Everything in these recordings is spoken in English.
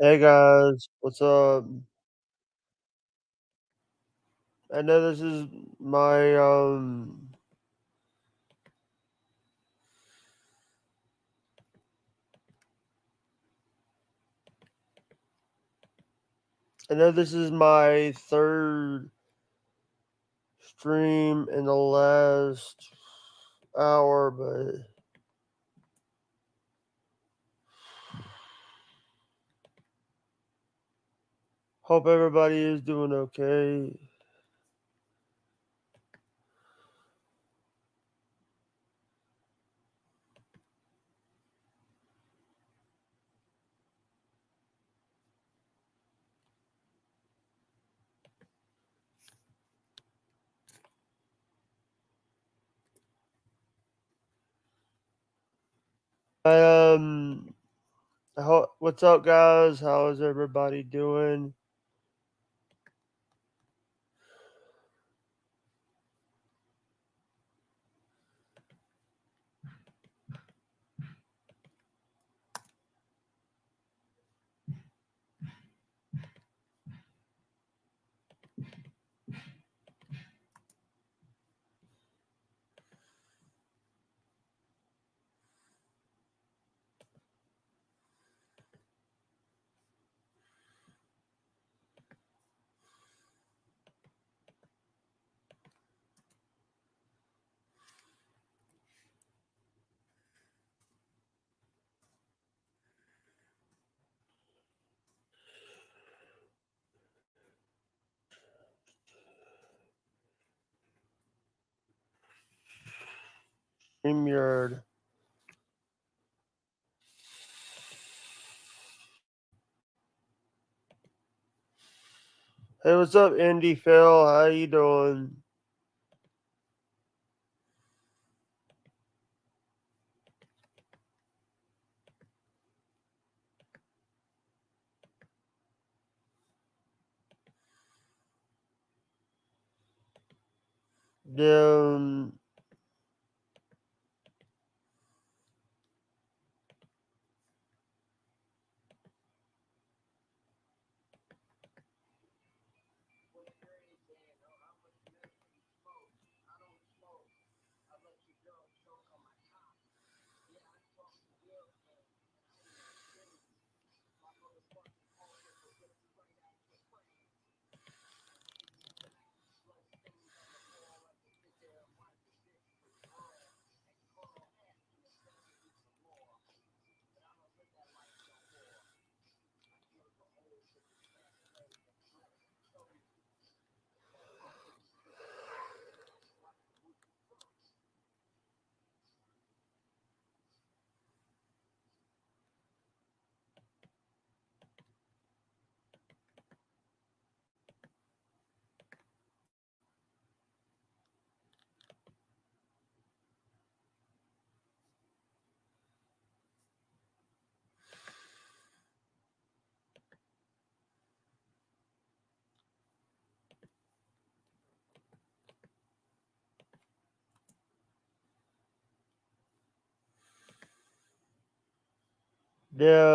Hey guys, what's up? I know this is my I know this is my third stream in the last hour, but hope everybody is doing okay. I what's up guys? How is everybody doing? StreamYard. Hey, what's up, Indy Phil? How you doing? Um,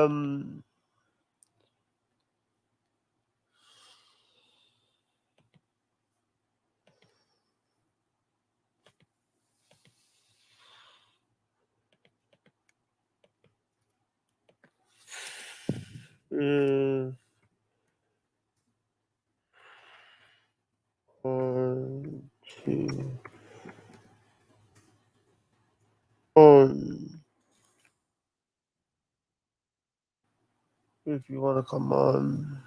um, uh, one, two, one. If you want to come on.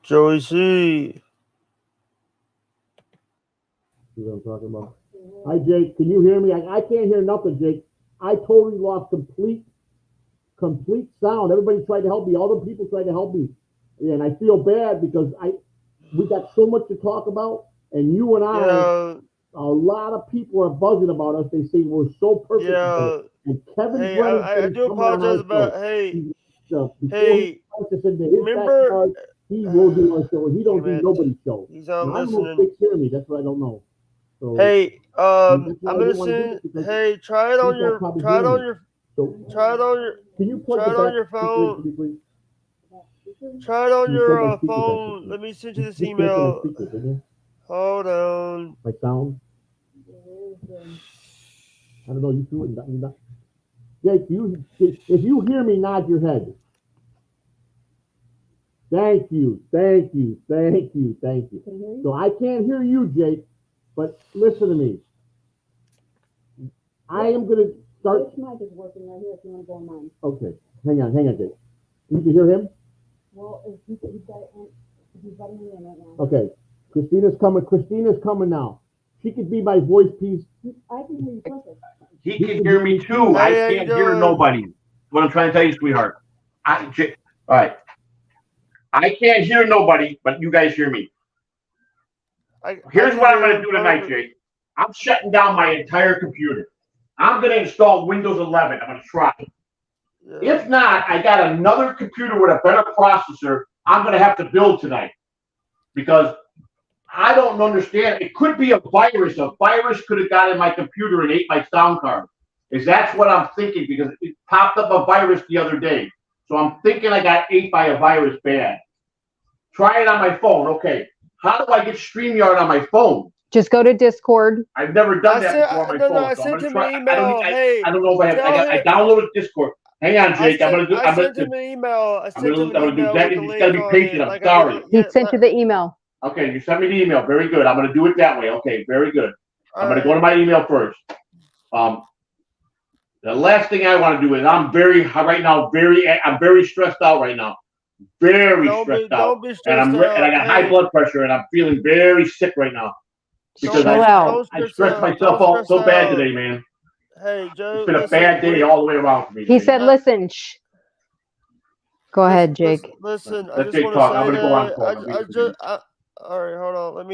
Joey C. See what I'm talking about? Hi, Jake. Can you hear me? I can't hear nothing, Jake. I totally lost complete sound. Everybody tried to help me. All the people tried to help me, and I feel bad because we got so much to talk about, and you and Yeah, a lot of people are buzzing about us. They say we're so perfect together. yeah. And Kevin Hey, Brennan said I he's do coming on our apologize about. show. Hey, Before he hey. puts us into his Remember- backyard, he will do our show. He don't do Damn it. nobody's show. He's Now, not I don't know if listening. Dick's hearing me. That's what I don't know. So, Hey, that's why I'm I gonna didn't wanna do send. it, because Hey, try it on he's your. not probably Try it hearing on me. your. So, Try it on your. can you plug Try the it on back your speaker phone. in for me, please? Try it on Can you your plug my speaker back in, phone. please? Let me send you this Just cancel my email. speaker, can you? Hold on. My sound. I don't know. You threw it. You not. Jake, if you hear me, nod your head. Thank you. Thank you. Thank you. Thank you. Can you hear you? So I can't hear you, Jake, but listen to me. I am going to start. This mic is working right here if you want to go on mine. Okay. Hang on, Jake. You can hear him? Well, if he's got it in, he's letting me in right now. Okay. Christina's coming now. She could be my voice piece. I can hear you perfect. He can hear me too. Hey, I how you can't hear doing? nobody. What I'm trying to tell you, sweetheart. All right. I can't hear nobody, but you guys hear me. Here's what I'm going to do tonight, Jake. I'm shutting down my entire computer. I'm going to install Windows 11. I'm going to try it. Yeah. If not, I got another computer with a better processor I'm going to have to build tonight. Because I don't understand. It could be a virus. A virus could have got in my computer and ate my sound card. That's what I'm thinking, because it popped up a virus the other day. So I'm thinking I got ate by a virus bad. Try it on my phone. Okay. How do I get StreamYard on my phone? Just go to Discord. I've never done that sent- before on my no, phone. I so I'm sent gonna him try. an email. I don't know if I have. Tell I him- downloaded Discord. Hang on, Jake. I'm gonna do. I sent him an email. I sent him an I'm gonna do email that. with the You just link gotta be on patient. it, I'm like I sorry. did- He yeah, sent you the email. Okay, you sent me the email. Very good. I'm gonna do it that way. Okay, very good. I'm gonna go to my email first. The last thing I want to do is I'm very stressed out right now. Very stressed out. Don't be stressed And out. I got high blood pressure and I'm feeling very sick right now. Because Chill out. I stressed myself out so bad today, man. Hey, Joe. It's been a bad day all the way around for me. He said, "Listen, shh." Go ahead, Jake. Listen, I Let just Jake want talk. to I'm say gonna go on that phone. all right, hold on. Let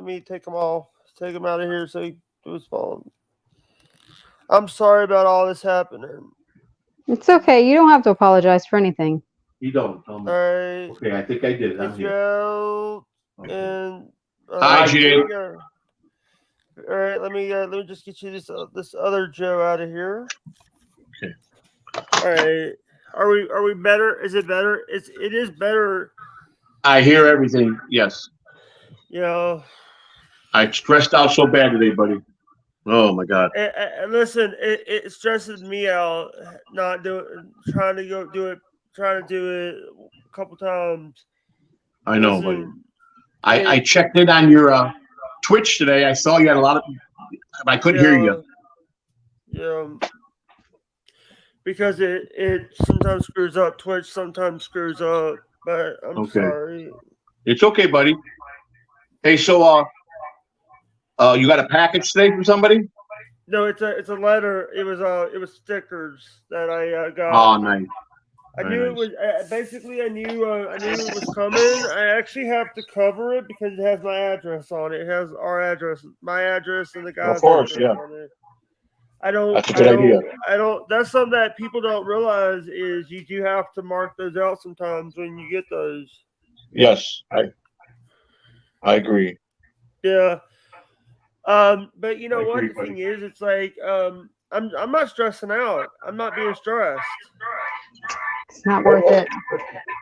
me take them all. Take them out of here so he can respond. I'm sorry about all this happening. It's okay. You don't have to apologize for anything. You don't tell me. All right. Okay, I think I did it. I'm If you're here. out and Hi, Jake. all right, let me just get you this other Joe out of here. Okay. All right. Are we better? Is it better? It is better. I hear everything. Yes. You know. I stressed out so bad today, buddy. Oh my God. And listen, it stresses me out not trying to do it a couple times. I know, Listen, buddy. I checked in on your Twitch today. I saw you had a lot of. I couldn't hear you. Yeah. Because it sometimes screws up Twitch, sometimes screws up. But I'm Okay. sorry. It's okay, buddy. Hey, so you got a package today from somebody? No, it's a letter. It was stickers that I got. Oh, nice. I Very knew it nice. was basically. I knew it was coming. I actually have to cover it because it has my address on it. It has our address, my address, and the guy's course, address yeah. on it. I don't. That's a good idea. I don't. That's something that people don't realize is you do have to mark those out sometimes when you get those. Yes, I agree. Yeah. But you know I what? agree, The buddy. thing is, it's like I'm not stressing out. I'm not being stressed. It's not worth it.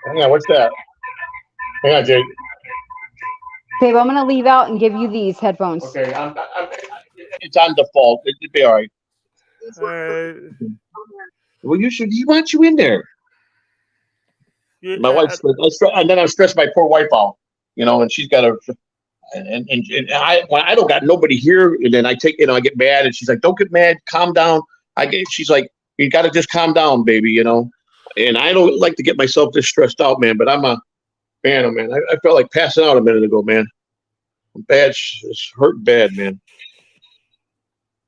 Hang on, what's that? Hang on, Jake. Okay, but I'm gonna leave out and give you these headphones. Okay, it's on default. It'd be all right. Well, he wants you in there. My wife's, and then I'm stressed my poor wife out, and she's got a, and when I don't got nobody here, and then I get mad, and she's like, "Don't get mad, calm down." She's like, "You got to just calm down, baby," And I don't like to get myself this stressed out, man. But I'm a man, man. I felt like passing out a minute ago, man. I'm bad, it's hurt bad, man.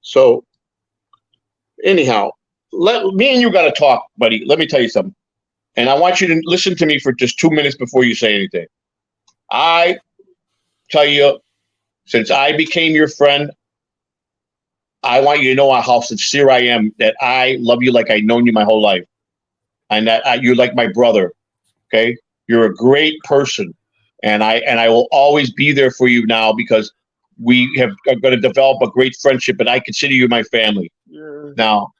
So, anyhow, me and you got to talk, buddy. Let me tell you something. And I want you to listen to me for just 2 minutes before you say anything. I tell you, since I became your friend, I want you to know how sincere I am, that I love you like I've known you my whole life. And that you're like my brother. Okay, you're a great person, and I will always be there for you now because we are going to develop a great friendship, and I consider you my family. Yeah. Now,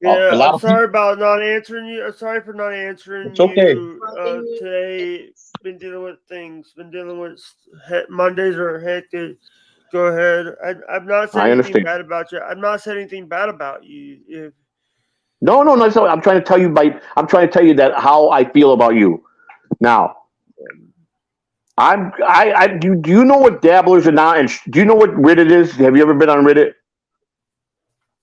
Yeah, a lot I'm of sorry about not answering you. I'm sorry for not answering It's okay. you today. Been dealing with things. Been dealing with Mondays are hectic. Go ahead. I'm not saying I anything understand. bad about you. I'm not saying anything bad about you. If No. So I'm trying to tell you that how I feel about you. Now, do you know what Dabblers are now? And do you know what Reddit is? Have you ever been on Reddit?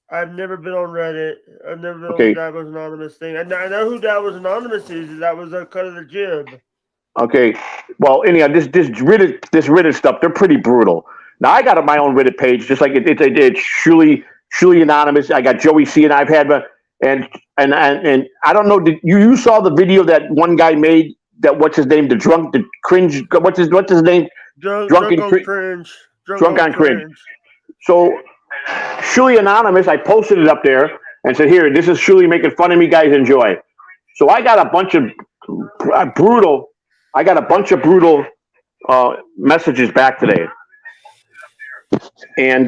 I've never been on Reddit. I've never been Okay. on the That Was Anonymous thing. I know who That Was Anonymous is. That was a cut of the jib. Okay. Well, anyhow, this Reddit stuff, they're pretty brutal. Now I got my own Reddit page, just like it's Shuli Anonymous. I got Joey C, and I've had and I don't know. Did you saw the video that one guy made? That what's his name? The cringe. What's his name? Drunk Drunken on cri- cringe. Drunk on cringe. So Shuli Anonymous, I posted it up there and said, "Here, this is Shuli making fun of me. Guys, enjoy." So I got a bunch of brutal. I got a bunch of brutal messages back today, and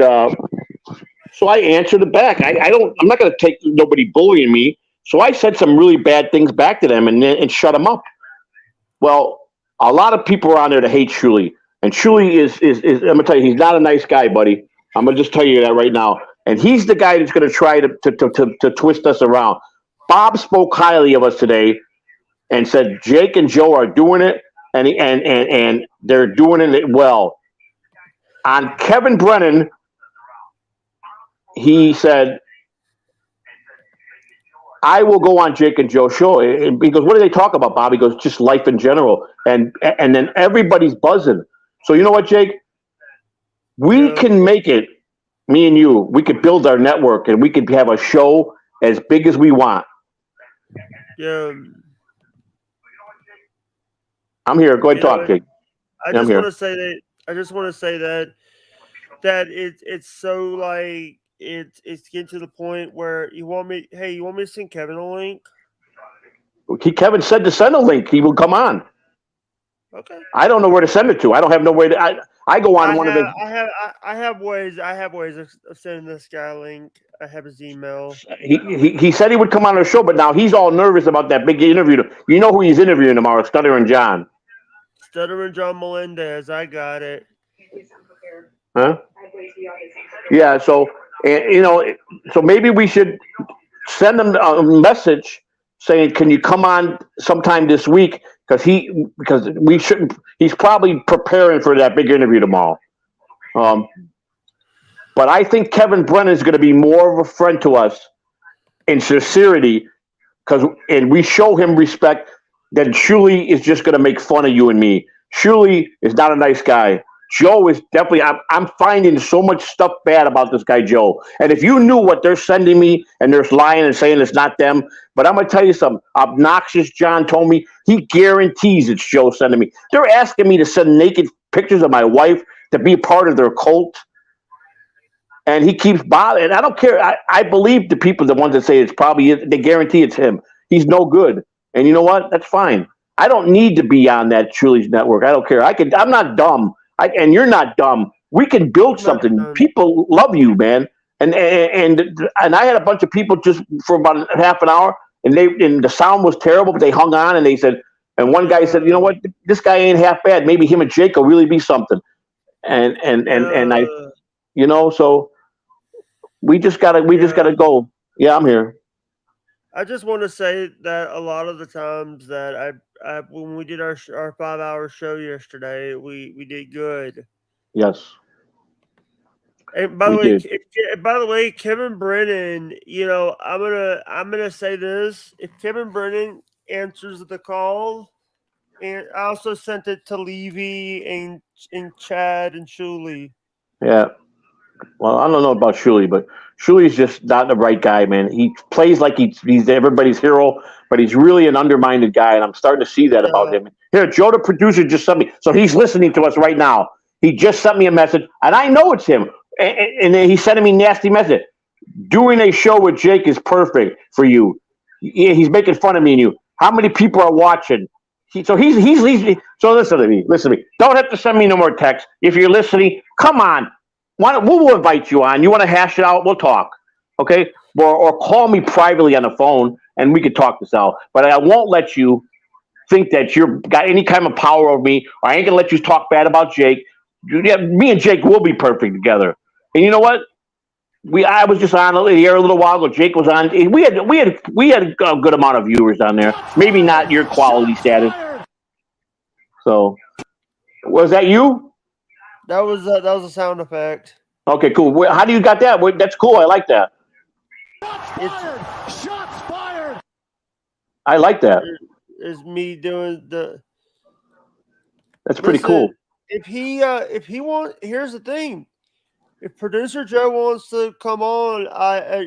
so I answered it back. I'm not going to take nobody bullying me. So I said some really bad things back to them and shut them up. Well, a lot of people are on there to hate Shuli, and Shuli is I'm gonna tell you, he's not a nice guy, buddy. I'm gonna just tell you that right now. And he's the guy that's gonna try to twist us around. Bob spoke highly of us today and said Jake and Joe are doing it, and they're doing it well. On Kevin Brennan, he said, I will go on Jake and Joe show. And he goes, what do they talk about, Bob? He goes, just life in general. And then everybody's buzzing. So you know what, Jake? We can make it, me and you, we could build our network and we could have a show as big as we want. Yeah. I'm here. Go ahead and talk, Jake. I just want to say that it's so like it's getting to the point where you want me to send Kevin a link? Kevin said to send a link. He will come on. Okay. I don't know where to send it to. I don't have no way to. I go on of his. I have ways of sending this guy a link. I have his email. He said he would come on our show, but now he's all nervous about that big interview. You know who he's interviewing tomorrow? Stuttering John. Stuttering John Melendez. I got it. Huh? Yeah. So. And, so maybe we should send him a message saying, "Can you come on sometime this week?" Because we shouldn't. He's probably preparing for that big interview tomorrow. But I think Kevin Brennan is going to be more of a friend to us in sincerity, and we show him respect. Then Shuli is just going to make fun of you and me. Shuli is not a nice guy. Joe is definitely. I'm finding so much stuff bad about this guy Joe. And if you knew what they're sending me, and they're lying and saying it's not them, but I'm gonna tell you something. Obnoxious John told me he guarantees it's Joe sending me. They're asking me to send naked pictures of my wife to be a part of their cult, and he keeps bothering. I don't care. I believe the people, the ones that say it's probably they guarantee it's him. He's no good, and you know what? That's fine. I don't need to be on that Shuli's network. I don't care. I'm not dumb. And you're not dumb. We can build something. People love you, man. And I had a bunch of people just for about half an hour, and the sound was terrible, but they hung on and they said, and one guy said, you know what, this guy ain't half bad. Maybe him and Jake will really be something. And I, so we just gotta go. Yeah, I'm here. I just want to say that a lot of the times that when we did our 5-hour show yesterday, we did good. Yes. And by the way, Kevin Brennan, I'm gonna say this: if Kevin Brennan answers the call, and I also sent it to Levy and Chad and Shuli. Yeah. Well, I don't know about Shuli, but Shuli's just not the right guy, man. He plays like he's everybody's hero, but he's really an undermined guy, and I'm starting to see that about him. Here, Joe, the producer, just sent me. So he's listening to us right now. He just sent me a message, and I know it's him. And then he's sending me nasty message. Doing a show with Jake is perfect for you. He's making fun of me and you. How many people are watching? So so listen to me. Listen to me. Don't have to send me no more texts. If you're listening, come on. We'll invite you on. You want to hash it out? We'll talk. Okay? Or call me privately on the phone and we could talk this out. But I won't let you think that you've got any kind of power over me, or I ain't gonna let you talk bad about Jake. Me and Jake will be perfect together. And you know what? I was just on the air a little while ago. Jake was on. We had a good amount of viewers on there. Maybe not your quality status. So, was that you? That was a sound effect. Okay, cool. How do you got that? That's cool. I like that. Shots fired. I like that. It's me doing the. That's pretty cool. If he here's the thing. If producer Joe wants to come on,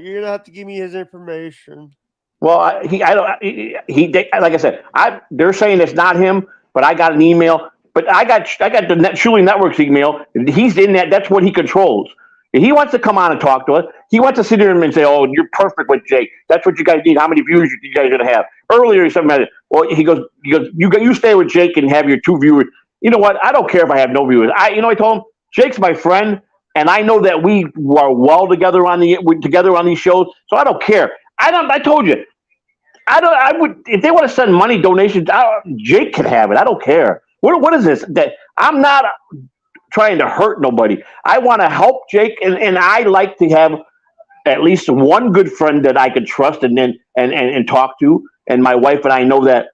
you're gonna have to give me his information. Well, like I said, they're saying it's not him, but I got an email. But I got the Shuli Network's email. He's in that. That's what he controls. If he wants to come on and talk to us, he wants to sit here and say, "Oh, you're perfect with Jake. That's what you guys need. How many viewers you guys are gonna have?" Earlier, he said, "Well, he goes, you stay with Jake and have your 2 viewers." You know what? I don't care if I have no viewers. I told him Jake's my friend, and I know that we are well together on these shows, so I don't care. I told you, I would if they want to send money donations. Jake can have it. I don't care. What is this? That I'm not trying to hurt nobody. I want to help Jake, and I like to have at least one good friend that I can trust and talk to. And my wife and I know that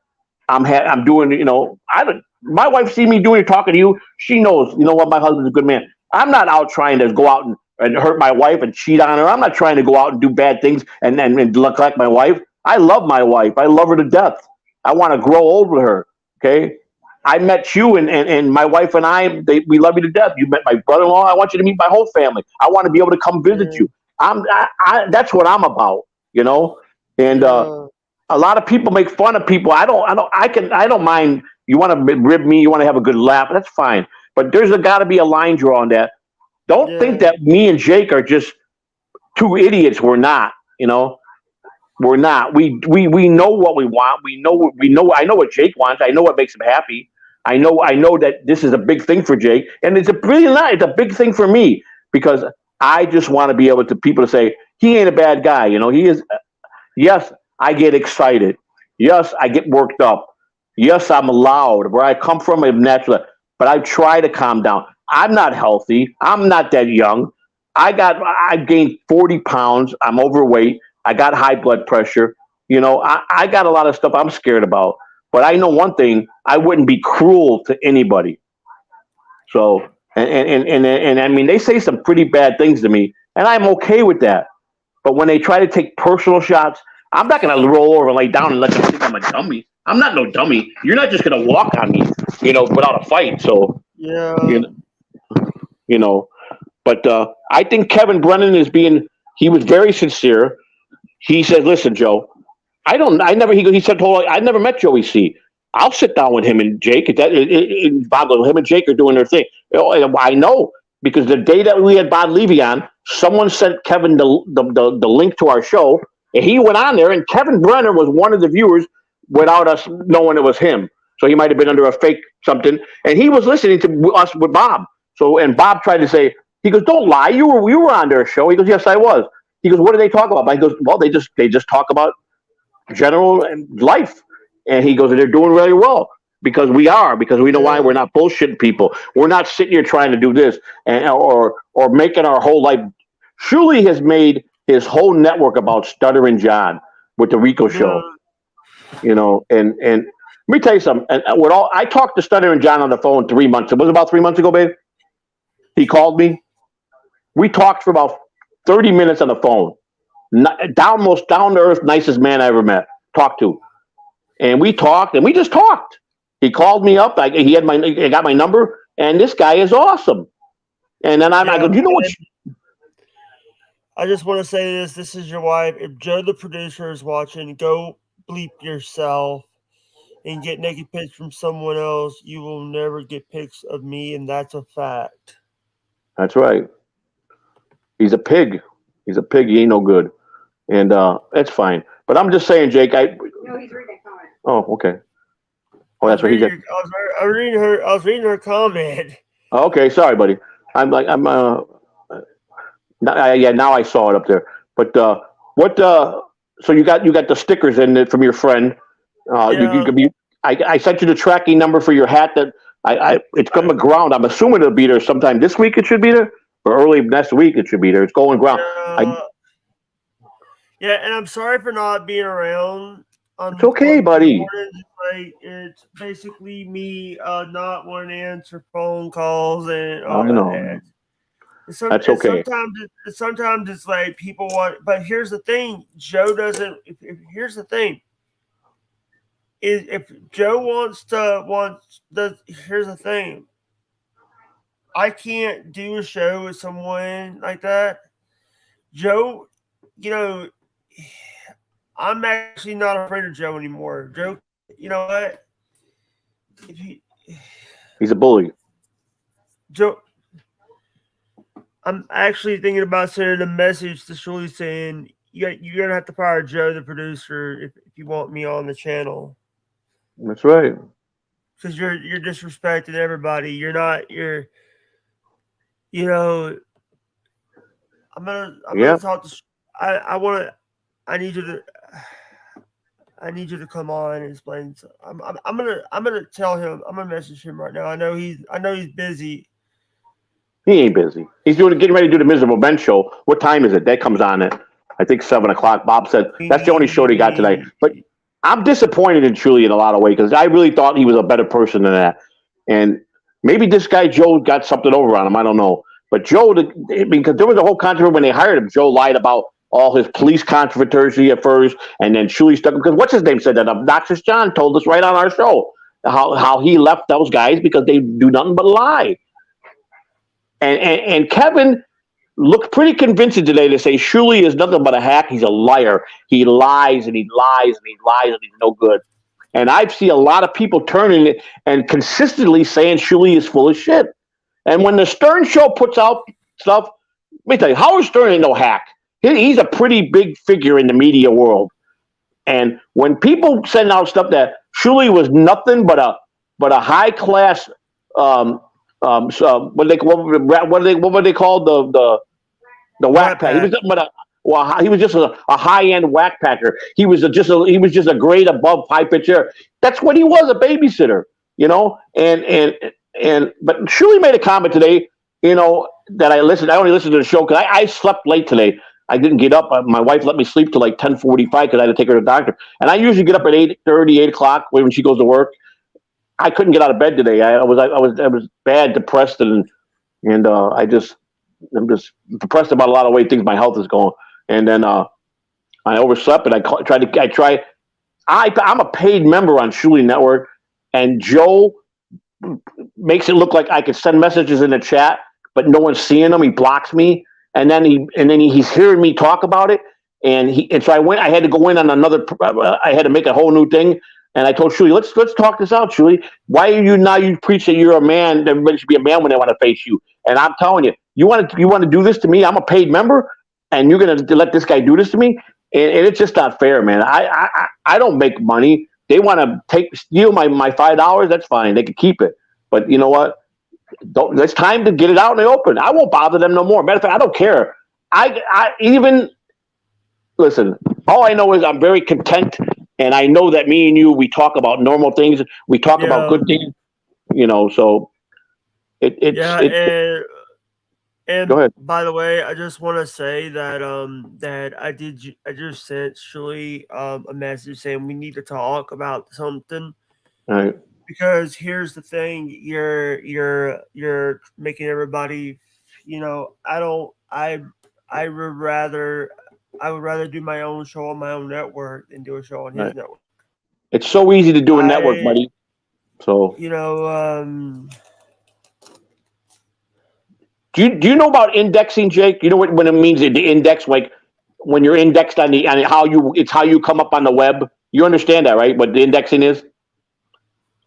I'm doing. My wife see me talking to you. She knows. You know what? My husband's a good man. I'm not out trying to go out and hurt my wife and cheat on her. I'm not trying to go out and do bad things and neglect my wife. I love my wife. I love her to death. I want to grow old with her. Okay. I met you and my wife and we love you to death. You met my brother-in-law. I want you to meet my whole family. I want to be able to come visit you. That's what I'm about, And a lot of people make fun of people. I don't mind. You want to rib me. You want to have a good laugh. That's fine. But there's got to be a line drawn on that. Don't think that me and Jake are just 2 idiots. We're not. We're not. We know what we want. We know. I know what Jake wants. I know what makes him happy. I know that this is a big thing for Jake, and it's it's a big thing for me because I just want to be able to people to say he ain't a bad guy. He is. Yes, I get excited. Yes, I get worked up. Yes, I'm loud. Where I come from, I'm natural, but I try to calm down. I'm not healthy. I'm not that young. I gained 40 pounds. I'm overweight. I got high blood pressure. I got a lot of stuff I'm scared about. But I know one thing: I wouldn't be cruel to anybody. So, and I mean, they say some pretty bad things to me, and I'm okay with that. But when they try to take personal shots, I'm not going to roll over and lay down and let them think I'm a dummy. I'm not no dummy. You're not just going to walk on me, without a fight. So, yeah, But I think Kevin Brennan he was very sincere. He said, "Listen, Joe, I never met Joey C. I'll sit down with him and Jake. Him and Jake are doing their thing. I know because the day that we had Bob Levy on, someone sent Kevin the link to our show, and he went on there, and Kevin Brenner was one of the viewers without us knowing it was him. So he might have been under a fake something, and he was listening to us with Bob. So and Bob tried to say, he goes, "Don't lie, you were on their show." He goes, "Yes, I was." He goes, "What do they talk about?" He goes, "Well, they just talk about general life." And he goes, "They're doing really well because we know why. We're not bullshitting people. We're not sitting here trying to do this or making our whole life." Shuli has made his whole network about Stuttering John with the Rico show, and let me tell you something. And I talked to Stuttering John on the phone 3 months. It was about 3 months ago, babe. He called me. We talked for about 30 minutes on the phone. Most down to earth, nicest man I ever met. Talked to. And we talked, and we just talked. He called me up. He got my number, and this guy is awesome. And then I go, "You know what?" I just want to say this. This is your wife. If Joe, the producer, is watching, go bleep yourself and get naked pics from someone else. You will never get pics of me, and that's a fact. That's right. He's a pig. He ain't no good. And that's fine. But I'm just saying, Jake, No, he's reading a comment. Oh, okay. Oh, that's what he said. I was reading her comment. Okay, sorry, buddy. Now I saw it up there. But so you got the stickers in it from your friend. You could be. I sent you the tracking number for your hat that it's coming ground. I'm assuming it'll be there sometime this week. It should be there, or early next week. It should be there. It's going ground. Yeah, and I'm sorry for not being around. It's okay, buddy. It's basically me not wanting to answer phone calls and all I know. that. That's okay. Sometimes it's like people want, but here's the thing: Joe doesn't. Here's the thing: if Joe here's the thing: I can't do a show with someone like that. Joe, I'm actually not afraid of Joe anymore. Joe, you know what? He's a bully. Joe, I'm actually thinking about sending a message to Shirley saying you're gonna have to fire Joe, the producer, if you want me on the channel. That's right. Because you're disrespecting everybody. I'm gonna talk to. I need you to come on and explain. I'm gonna tell him. I'm gonna message him right now. I know he's busy. He ain't busy. He's getting ready to do the Miserable Ben show. What time is it? That comes on at I think 7:00. Bob said that's the only show they got tonight. But I'm disappointed in Truly in a lot of ways because I really thought he was a better person than that. And maybe this guy Joe got something over on him. I don't know. But Joe, because there was a whole controversy when they hired him. Joe lied about all his police controversy at first, and then Shuli stuck him because what's his name said that Obnoxious John told us right on our show how he left those guys because they do nothing but lie. And Kevin looked pretty convincing today to say Shuli is nothing but a hack. He's a liar. He lies and he lies and he lies and he's no good. And I see a lot of people turning it and consistently saying Shuli is full of shit. And when the Stern Show puts out stuff, let me tell you, Howard Stern ain't no hack. He's a pretty big figure in the media world. And when people send out stuff that Shuli was nothing but a high class what were they called the whack pack? He was just a high end whack packer. He was just a grade above high pitcher. That's what he was, a babysitter, but Shuli made a comment today, that I only listened to the show because I slept late today. I didn't get up. My wife let me sleep till like 10:45 because I had to take her to the doctor. And I usually get up at 8:30, 8 o'clock when she goes to work. I couldn't get out of bed today. I was bad, depressed, and I'm just depressed about a lot of way things my health is going. And then I overslept, and I'm a paid member on Shuli Network, and Joe makes it look like I could send messages in the chat, but no one's seeing them. He blocks me, and then he's hearing me talk about it, and so I had to go in on another. I had to make a whole new thing. And I told Shuli, let's talk this out, Shuli. Why are you preach that you're a man? Everybody should be a man when they want to face you. And I'm telling you, you want to do this to me? I'm a paid member, and you're gonna let this guy do this to me? And it's just not fair, man. I don't make money. They want to steal my $5. That's fine. They can keep it. But you know what? It's time to get it out in the open. I won't bother them no more. Matter of fact, I don't care. Listen. All I know is I'm very content. And I know that me and you, we talk about normal things. We talk about good things, so and go ahead. By the way, I just want to say that I just sent Shuli a message saying we need to talk about something. All right. Because here's the thing, you're making everybody, I would rather do my own show on my own network than do a show on his network. It's so easy to do a network, buddy. So do you know about indexing, Jake? You know when it means to index, like when you're indexed on how you come up on the web. You understand that, right? What the indexing is?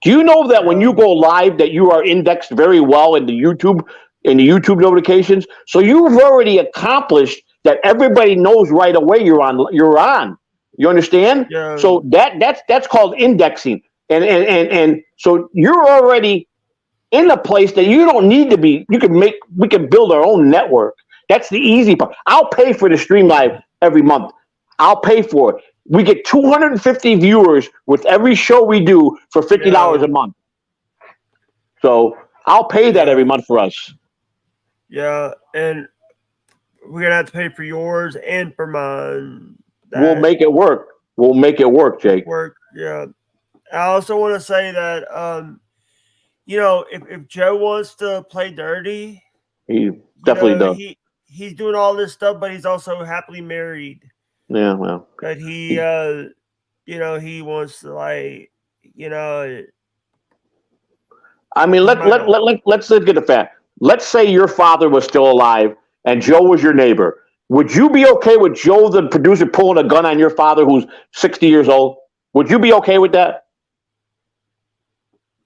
Do you know that when you go live that you are indexed very well in the YouTube notifications? So you've already accomplished that everybody knows right away you're on. You understand? Yeah. So that's called indexing. And so you're already in a place that you don't need to be. We can build our own network. That's the easy part. I'll pay for the stream live every month. I'll pay for it. We get 250 viewers with every show we do for $50 a month. So I'll pay that every month for us. Yeah, and we're gonna have to pay for yours and for mine. We'll make it work. We'll make it work, Jake. Yeah. I also want to say that if Joe wants to play dirty, he definitely does. He's doing all this stuff, but he's also happily married. Yeah, well. But he wants to I mean, let's get a fact. Let's say your father was still alive and Joe was your neighbor. Would you be okay with Joe, the producer, pulling a gun on your father who's 60 years old? Would you be okay with that?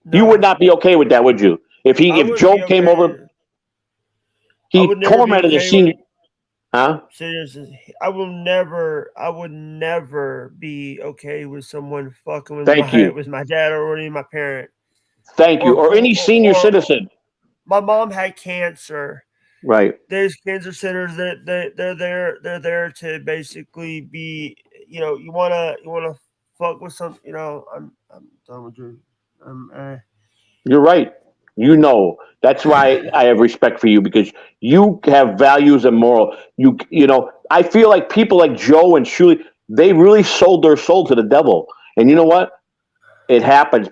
No. You would not be okay with that, would you? If Joe came over, he tormented the senior. Huh? Seriously, I would never be okay with someone fucking with my dad or any of my parent. Thank you. Or any senior citizen. My mom had cancer. Right. There's cancer centers that they're there to basically be, you wanna fuck with some, I'm done with you. You're right. That's why I have respect for you, because you have values and moral. I feel like people like Joe and Shuli, they really sold their soul to the devil. And you know what? It happens.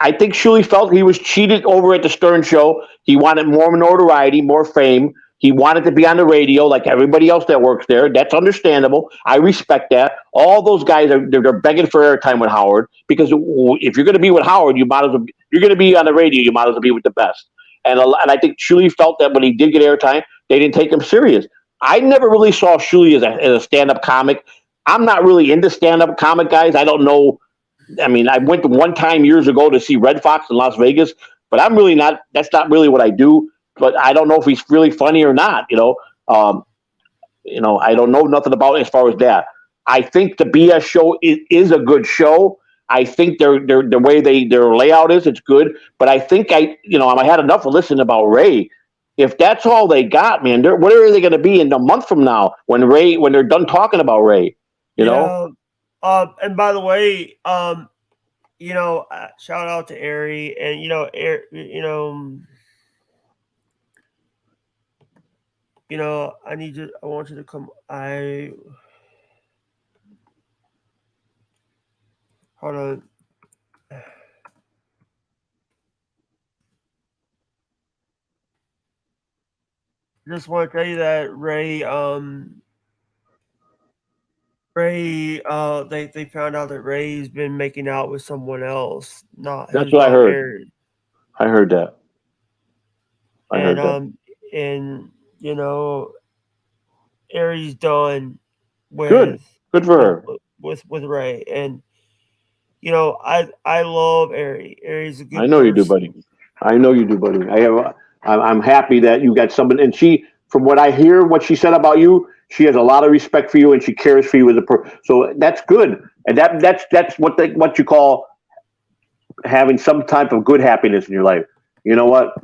I think Shuli felt he was cheated over at the Stern Show. He wanted more notoriety, more fame. He wanted to be on the radio like everybody else that works there. That's understandable. I respect that. All those guys they're begging for airtime with Howard, because if you're going to be with Howard, you're going to be on the radio. You might as well be with the best. And I think Shuli felt that when he did get airtime, they didn't take him serious. I never really saw Shuli as a stand-up comic. I'm not really into stand-up comic guys. I don't know. I mean, I went one time years ago to see Red Fox in Las Vegas, but I'm really not. That's not really what I do. But I don't know if he's really funny or not. I don't know nothing about it as far as that. I think the BS show is a good show. I think the way their layout is, it's good. But I think I had enough of listening about Ray. If that's all they got, man, where are they going to be in a month from now when they're done talking about Ray? You know. And by the way, shout out to Ari, and I want you to come. Hold on. Just want to tell you that Ray, they found out that Ray's been making out with someone else. That's what I heard. Married. I heard that. And Ari's done with good for her with Ray, and I love Ari. Ari's a good. I know you do, buddy. I'm happy that you got somebody, and she, from what I hear, what she said about you, she has a lot of respect for you, and she cares for you as a person. So that's good, and that's what you call having some type of good happiness in your life. You know what?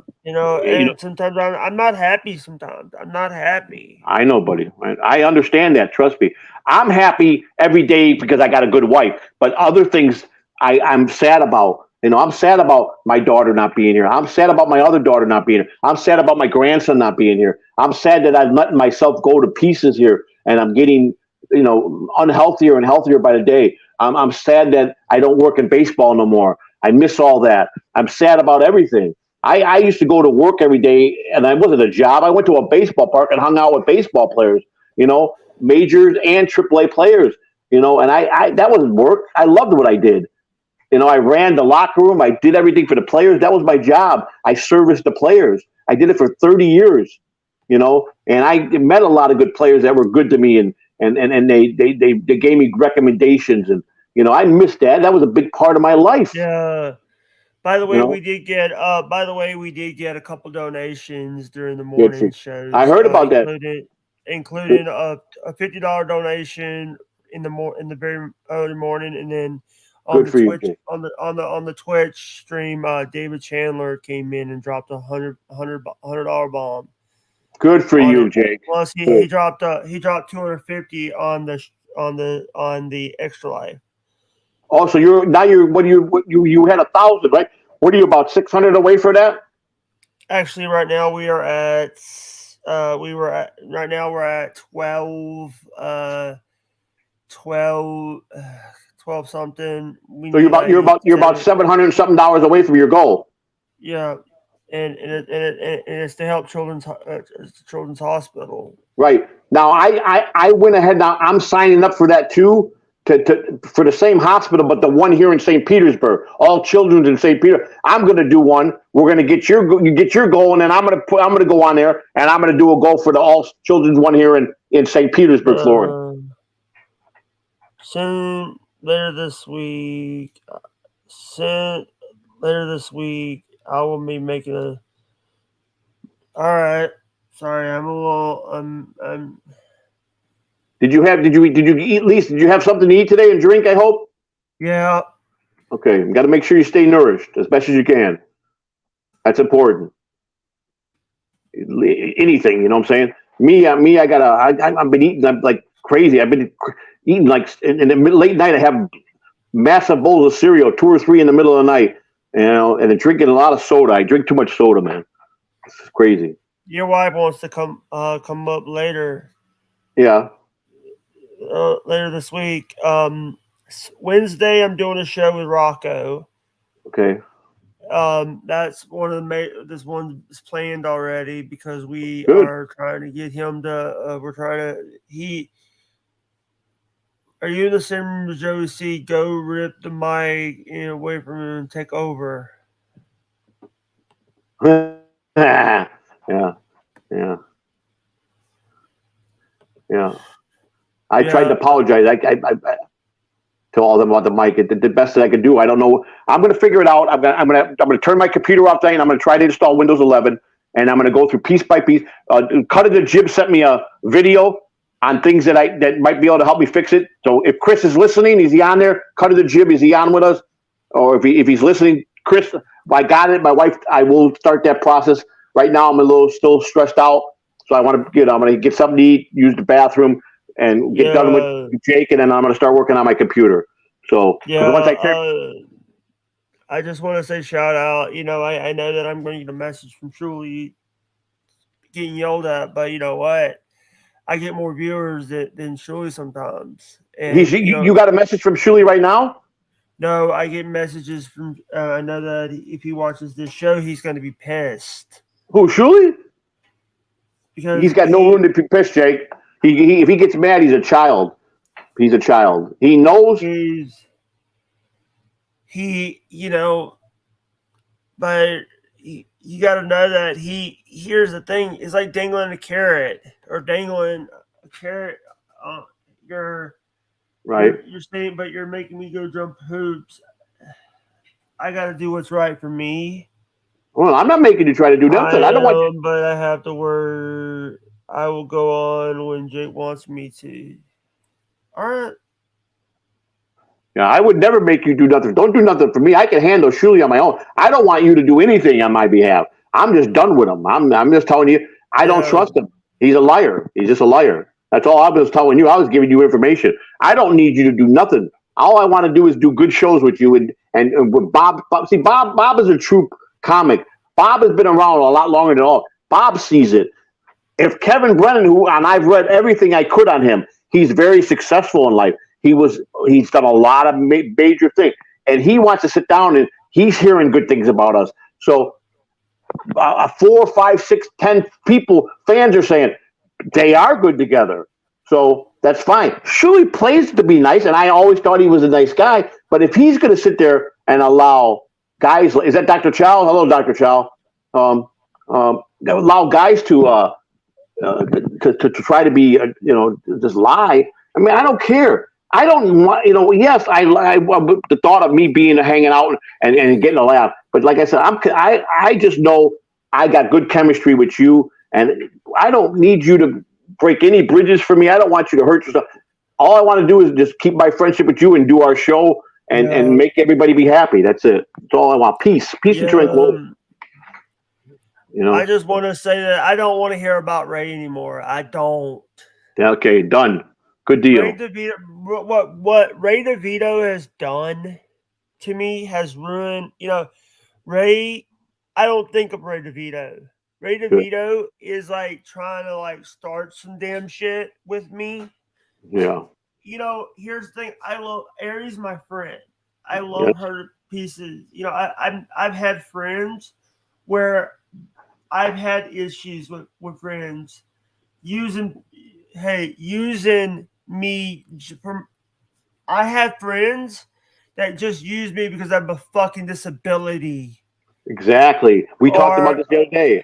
Sometimes I'm not happy. Sometimes I'm not happy. I know, buddy. I understand that. Trust me. I'm happy every day because I got a good wife. But other things I'm sad about. I'm sad about my daughter not being here. I'm sad about my other daughter not being here. I'm sad about my grandson not being here. I'm sad that I'm letting myself go to pieces here, and I'm getting, unhealthier and healthier by the day. I'm sad that I don't work in baseball no more. I miss all that. I'm sad about everything. I used to go to work every day, and I wasn't a job. I went to a baseball park and hung out with baseball players, majors and AAA players, and I that wasn't work. I loved what I did. I ran the locker room. I did everything for the players. That was my job. I serviced the players. I did it for 30 years, and I met a lot of good players that were good to me, and they gave me recommendations, and I missed that. That was a big part of my life. Yeah. By the way, we did get a couple donations during the morning shows. I heard about that, including a $50 donation in the very early morning, and then On Good the for you, Twitch, Jake. on the Twitch stream, David Chandler came in and dropped $100 bomb. Good for on you, it. Jake. Plus he dropped 250 on the Extra Life. Also, you had 1,000, right? What are you, about 600 away for that? Actually, right now we're at 12 something. So you're about 700 and something dollars away from your goal. Yeah, and it's to help children's hospital. Right. Now I went ahead. Now I'm signing up for that too. For the same hospital, but the one here in St. Petersburg, all children's in St. Peter. I'm going to do one. We're going to get your goal, and then I'm going to go on there, and I'm going to do a goal for the all children's one here in St. Petersburg, Florida. Soon later this week, I will be making a. All right, sorry, I'm a little. Did you eat at least? Did you have something to eat today and drink? I hope. Yeah. Okay, you got to make sure you stay nourished as best as you can. That's important. Anything, you know what I'm saying? I've been eating like crazy. I've been eating like in the late night. I have massive bowls of cereal, 2 or 3 in the middle of the night, you know, and then drinking a lot of soda. I drink too much soda, man. It's crazy. Your wife wants to come up later. Yeah. Later this week. Wednesday, I'm doing a show with Rocco. Okay. That's one of the this one is planned already because we Good. are trying to get him to. Are you in the same room as Joey C? Go rip the mic away from him and take over. Yeah. I tried to apologize. I to all of them about the mic. It did the best that I could do. I don't know. I'm going to figure it out. I'm going to turn my computer off today, and I'm going to try to install Windows 11, and I'm going to go through piece by piece. Cut of the Jib sent me a video on things that might be able to help me fix it. So if Chris is listening, is he on there? Cut of the Jib, is he on with us? Or if he's listening, Chris, I got it. My wife, I will start that process. Right now, I'm a little still stressed out, so I'm going to get something to eat, use the bathroom, and get done with Jake, and then I'm going to start working on my computer. So once I just want to say shout out. I know that I'm going to get a message from Shuli getting yelled at, but you know what? I get more viewers than Shuli sometimes. And, you got a message from Shuli right now? No, I get messages from. I know that if he watches this show, he's going to be pissed. Who, Shuli? Because he's got no room to be pissed, Jake. If he gets mad, he's a child. He's a child. He knows. But you got to know that here's the thing. It's like dangling a carrot or dangling a carrot. You're saying, but you're making me go jump hoops. I got to do what's right for me. Well, I'm not making you try to do nothing. I don't want you. But I have to work. I will go on when Jake wants me to. All right. Yeah, I would never make you do nothing. Don't do nothing for me. I can handle Shuli on my own. I don't want you to do anything on my behalf. I'm just done with him. I'm just telling you, I don't trust him. He's a liar. He's just a liar. That's all I was telling you. I was giving you information. I don't need you to do nothing. All I want to do is do good shows with you and with Bob. See, Bob is a true comic. Bob has been around a lot longer than all. Bob sees it. If Kevin Brennan, and I've read everything I could on him, he's very successful in life. He's done a lot of major things, and he wants to sit down and he's hearing good things about us. So 4, 5, 6, 10 fans are saying they are good together. So that's fine. Shuli plays to be nice, and I always thought he was a nice guy. But if he's going to sit there and allow guys, is that Dr. Chow? Hello, Dr. Chow. Allow guys to try to be, just lie. I mean, I don't care. I don't want, yes, I the thought of me hanging out and getting a laugh. But like I said, I just know I got good chemistry with you, and I don't need you to break any bridges for me. I don't want you to hurt yourself. All I want to do is just keep my friendship with you and do our show and make everybody be happy. That's it. That's all I want. Peace and tranquility. You know. I just want to say that I don't want to hear about Ray anymore. I don't. Yeah, okay, done. Good deal. Ray DeVito, what Ray DeVito has done to me has ruined. Ray. I don't think of Ray DeVito. Ray DeVito is like trying to like start some damn shit with me. Yeah. Here's the thing. I love Aries, my friend. I love her pieces. I've had friends where I've had issues with friends using me. I have friends that just use me because I have a fucking disability. Exactly. We talked about this the other day.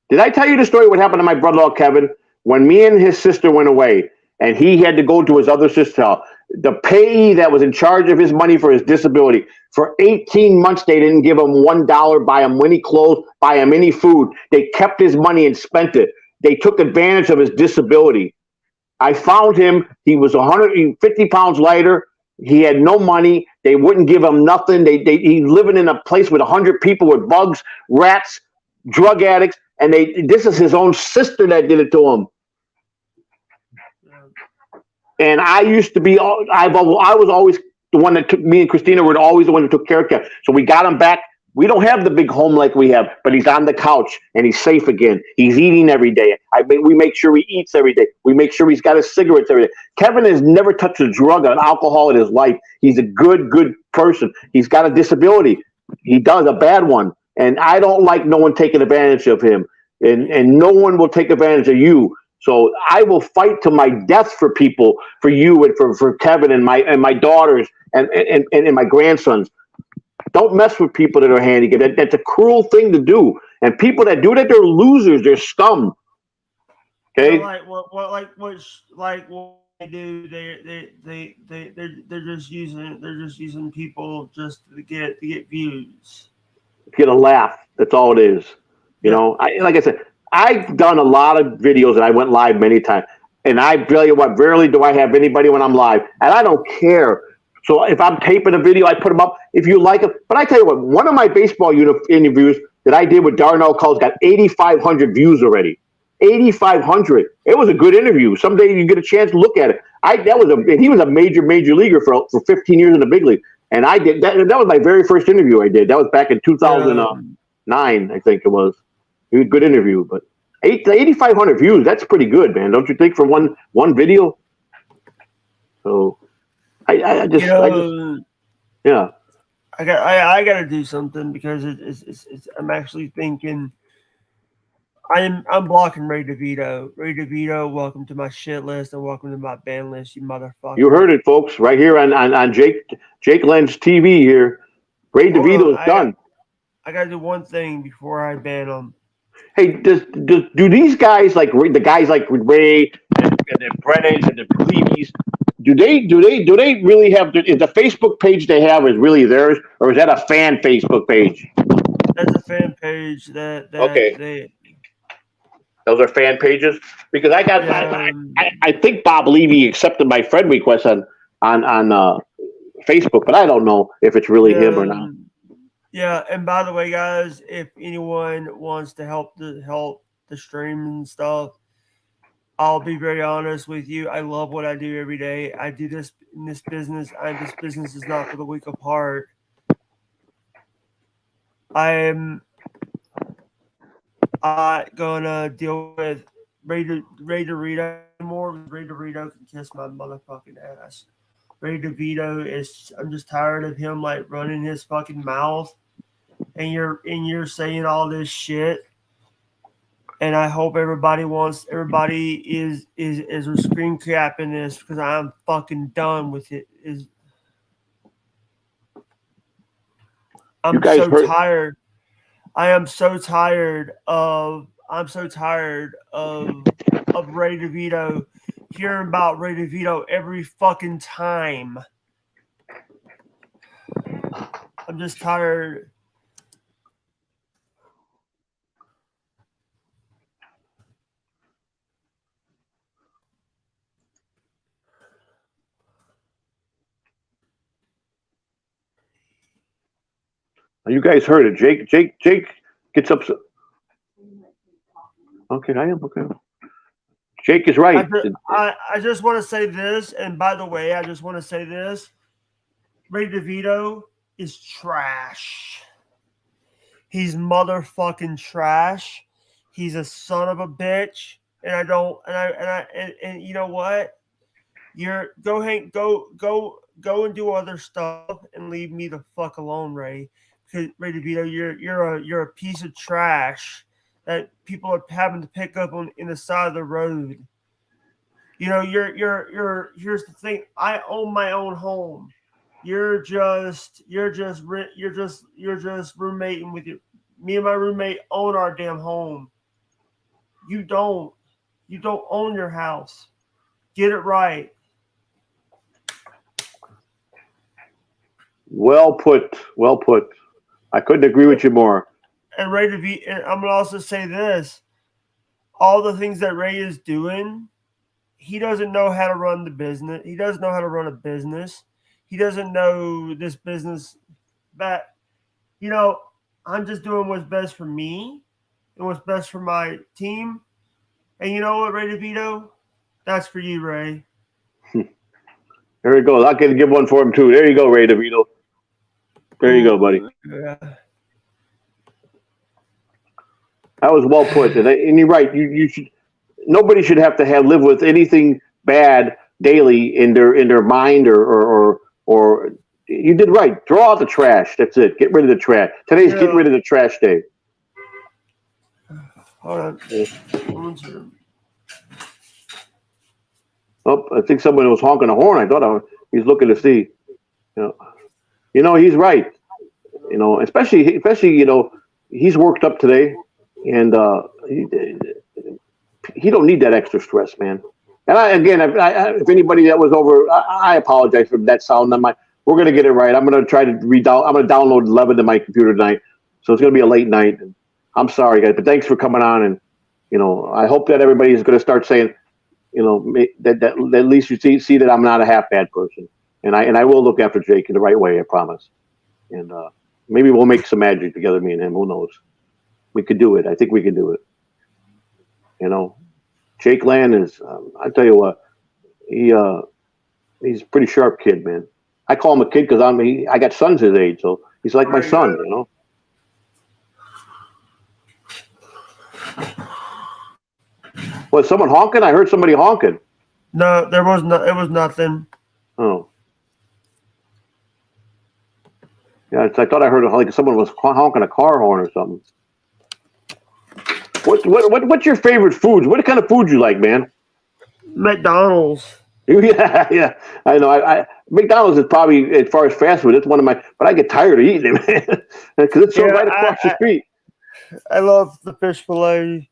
Did I tell you the story what happened to my brother-in-law Kevin when me and his sister went away and he had to go to his other sister's house? The payee that was in charge of his money for his disability, for 18 months, they didn't give him $1, buy him any clothes, buy him any food. They kept his money and spent it. They took advantage of his disability. I found him. He was 150 pounds lighter. He had no money. They wouldn't give him nothing. He's living in a place with 100 people with bugs, rats, drug addicts, and this is his own sister that did it to him. And I used to be, I was always the one that took, me and Christina were always the one that took care of him. So we got him back. We don't have the big home like we have, but he's on the couch and he's safe again. He's eating every day. We make sure he eats every day. We make sure he's got his cigarettes every day. Kevin has never touched a drug or alcohol in his life. He's a good person. He's got a disability. He does, a bad one. And I don't like no one taking advantage of him. And no one will take advantage of you. So I will fight to my death for people, for you and for Kevin and my daughters and my grandsons. Don't mess with people that are handicapped. That's a cruel thing to do. And people that do that, they're losers. They're scum. Okay. What they do? They're just using people just to get views. Get a laugh. That's all it is. You know. Like I said, I've done a lot of videos and I went live many times. And I tell you what, rarely do I have anybody when I'm live, and I don't care. So if I'm taping a video, I put them up if you like them. But I tell you what, one of my baseball interviews that I did with Darnell Coles got 8,500 views already. 8,500. It was a good interview. Someday you get a chance to look at it. He was a major leaguer for 15 years in the big league. And I did that. That was my very first interview I did. That was back in 2009, I think it was. It was a good interview, but 8,500 views, that's pretty good, man. Don't you think, for one video? So I just yeah. I got to do something because it's I'm actually thinking I'm blocking Ray DeVito. Ray DeVito, welcome to my shit list and welcome to my ban list, you motherfucker. You heard it, folks, right here on Jake Lenz TV here. Ray DeVito is done. I got to do one thing before I ban him. Hey, do these guys, like the guys like Ray and the Brennans and the Cleavies, do they really have is the Facebook page they have is really theirs, or is that a fan Facebook page? That's a fan page that okay. Those are fan pages, because I got I think Bob Levy accepted my friend request on Facebook, but I don't know if it's really him or not. Yeah, and by the way, guys, if anyone wants to help the stream and stuff, I'll be very honest with you. I love what I do every day. I do this in this business. This business is not for the weak of heart. I'm not gonna deal with Ray DeVito anymore. Ray DeVito can kiss my motherfucking ass. Ray DeVito is. I'm just tired of him like running his fucking mouth, and you're saying all this shit. And I hope everybody is a screen capping this, because I'm fucking done with it. I'm so tired. I am so tired of Ray DeVito, hearing about Ray DeVito every fucking time. I'm just tired. You guys heard it. Jake gets upset. Okay, I am okay. Jake is right. I just want to say this, and by the way, I just want to say this. Ray DeVito is trash. He's motherfucking trash. He's a son of a bitch, and I don't. And you know what? Go and do other stuff and leave me the fuck alone, Ray. Because Ray DeVito, you're a piece of trash that people are having to pick up on in the side of the road. You know, here's the thing. I own my own home. You're just roommating with you. Me and my roommate own our damn home. You don't own your house. Get it right. Well put. I couldn't agree with you more. And Ray DeVito, and I'm gonna also say this: all the things that Ray is doing, he doesn't know how to run the business. He doesn't know how to run a business. He doesn't know this business. But I'm just doing what's best for me and what's best for my team. And you know what, Ray DeVito? That's for you, Ray. There he goes. I can give one for him too. There you go, Ray DeVito. There you go, buddy. Yeah. That was well put, and you're right. You should. Nobody should have to live with anything bad daily in their mind or you did right. Throw out the trash. That's it. Get rid of the trash. Today's get rid of the trash day. Hold on. Oh, I think someone was honking a horn. I thought he was looking to see. He's right. Especially he's worked up today, and he don't need that extra stress, man. And if anybody that was over, I apologize for that sound. We're gonna get it right. I'm gonna try to I'm gonna download 11 to my computer tonight, so it's gonna be a late night. I'm sorry, guys, but thanks for coming on, and I hope that everybody is gonna start saying, that at least you see that I'm not a half bad person, and I will look after Jake in the right way. I promise. And maybe we'll make some magic together, me and him. Who knows? We could do it. I think we can do it. Jake Land is. I tell you what, he's a pretty sharp kid, man. I call him a kid because I got sons his age, so he's like my son. Was someone honking? I heard somebody honking. No, there was no. It was nothing. Oh. Yeah, I thought I heard like someone was honking a car horn or something. What's your favorite foods? What kind of food you like, man? McDonald's. Yeah. I know. McDonald's is probably, as far as fast food, it's one of my. But I get tired of eating it, man, because it's so right across the street. I love the fish fillet.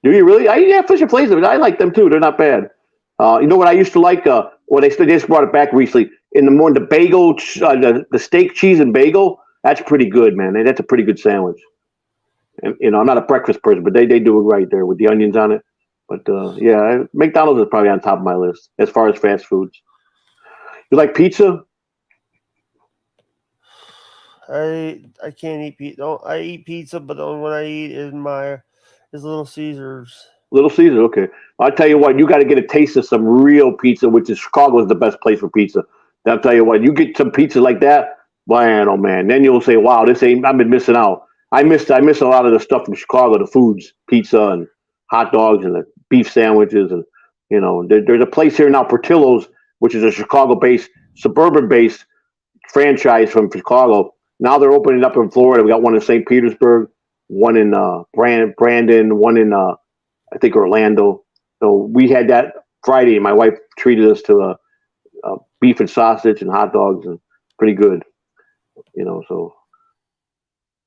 Do you really? Yeah, fish and fillets. I like them too. They're not bad. You know what I used to like? They just brought it back recently. In the morning, the bagel, the steak, cheese, and bagel. That's pretty good, man. That's a pretty good sandwich. And I'm not a breakfast person, but they do it right there with the onions on it. But yeah, McDonald's is probably on top of my list as far as fast foods. You like pizza? I can't eat pizza. I eat pizza, but the only one I eat is Little Caesars. Little Caesars, okay. I'll tell you what, you got to get a taste of some real pizza, which is Chicago is the best place for pizza. I'll tell you what, you get some pizza like that, man, oh man, then you'll say, wow, I've been missing out. I miss a lot of the stuff from Chicago, the foods, pizza and hot dogs and the beef sandwiches, and there's a place here now, Portillo's, which is a Chicago-based, suburban-based franchise from Chicago. Now they're opening up in Florida. We got one in St. Petersburg, one in Brandon, one in I think Orlando. So we had that Friday, and my wife treated us to a beef and sausage and hot dogs, and pretty good. So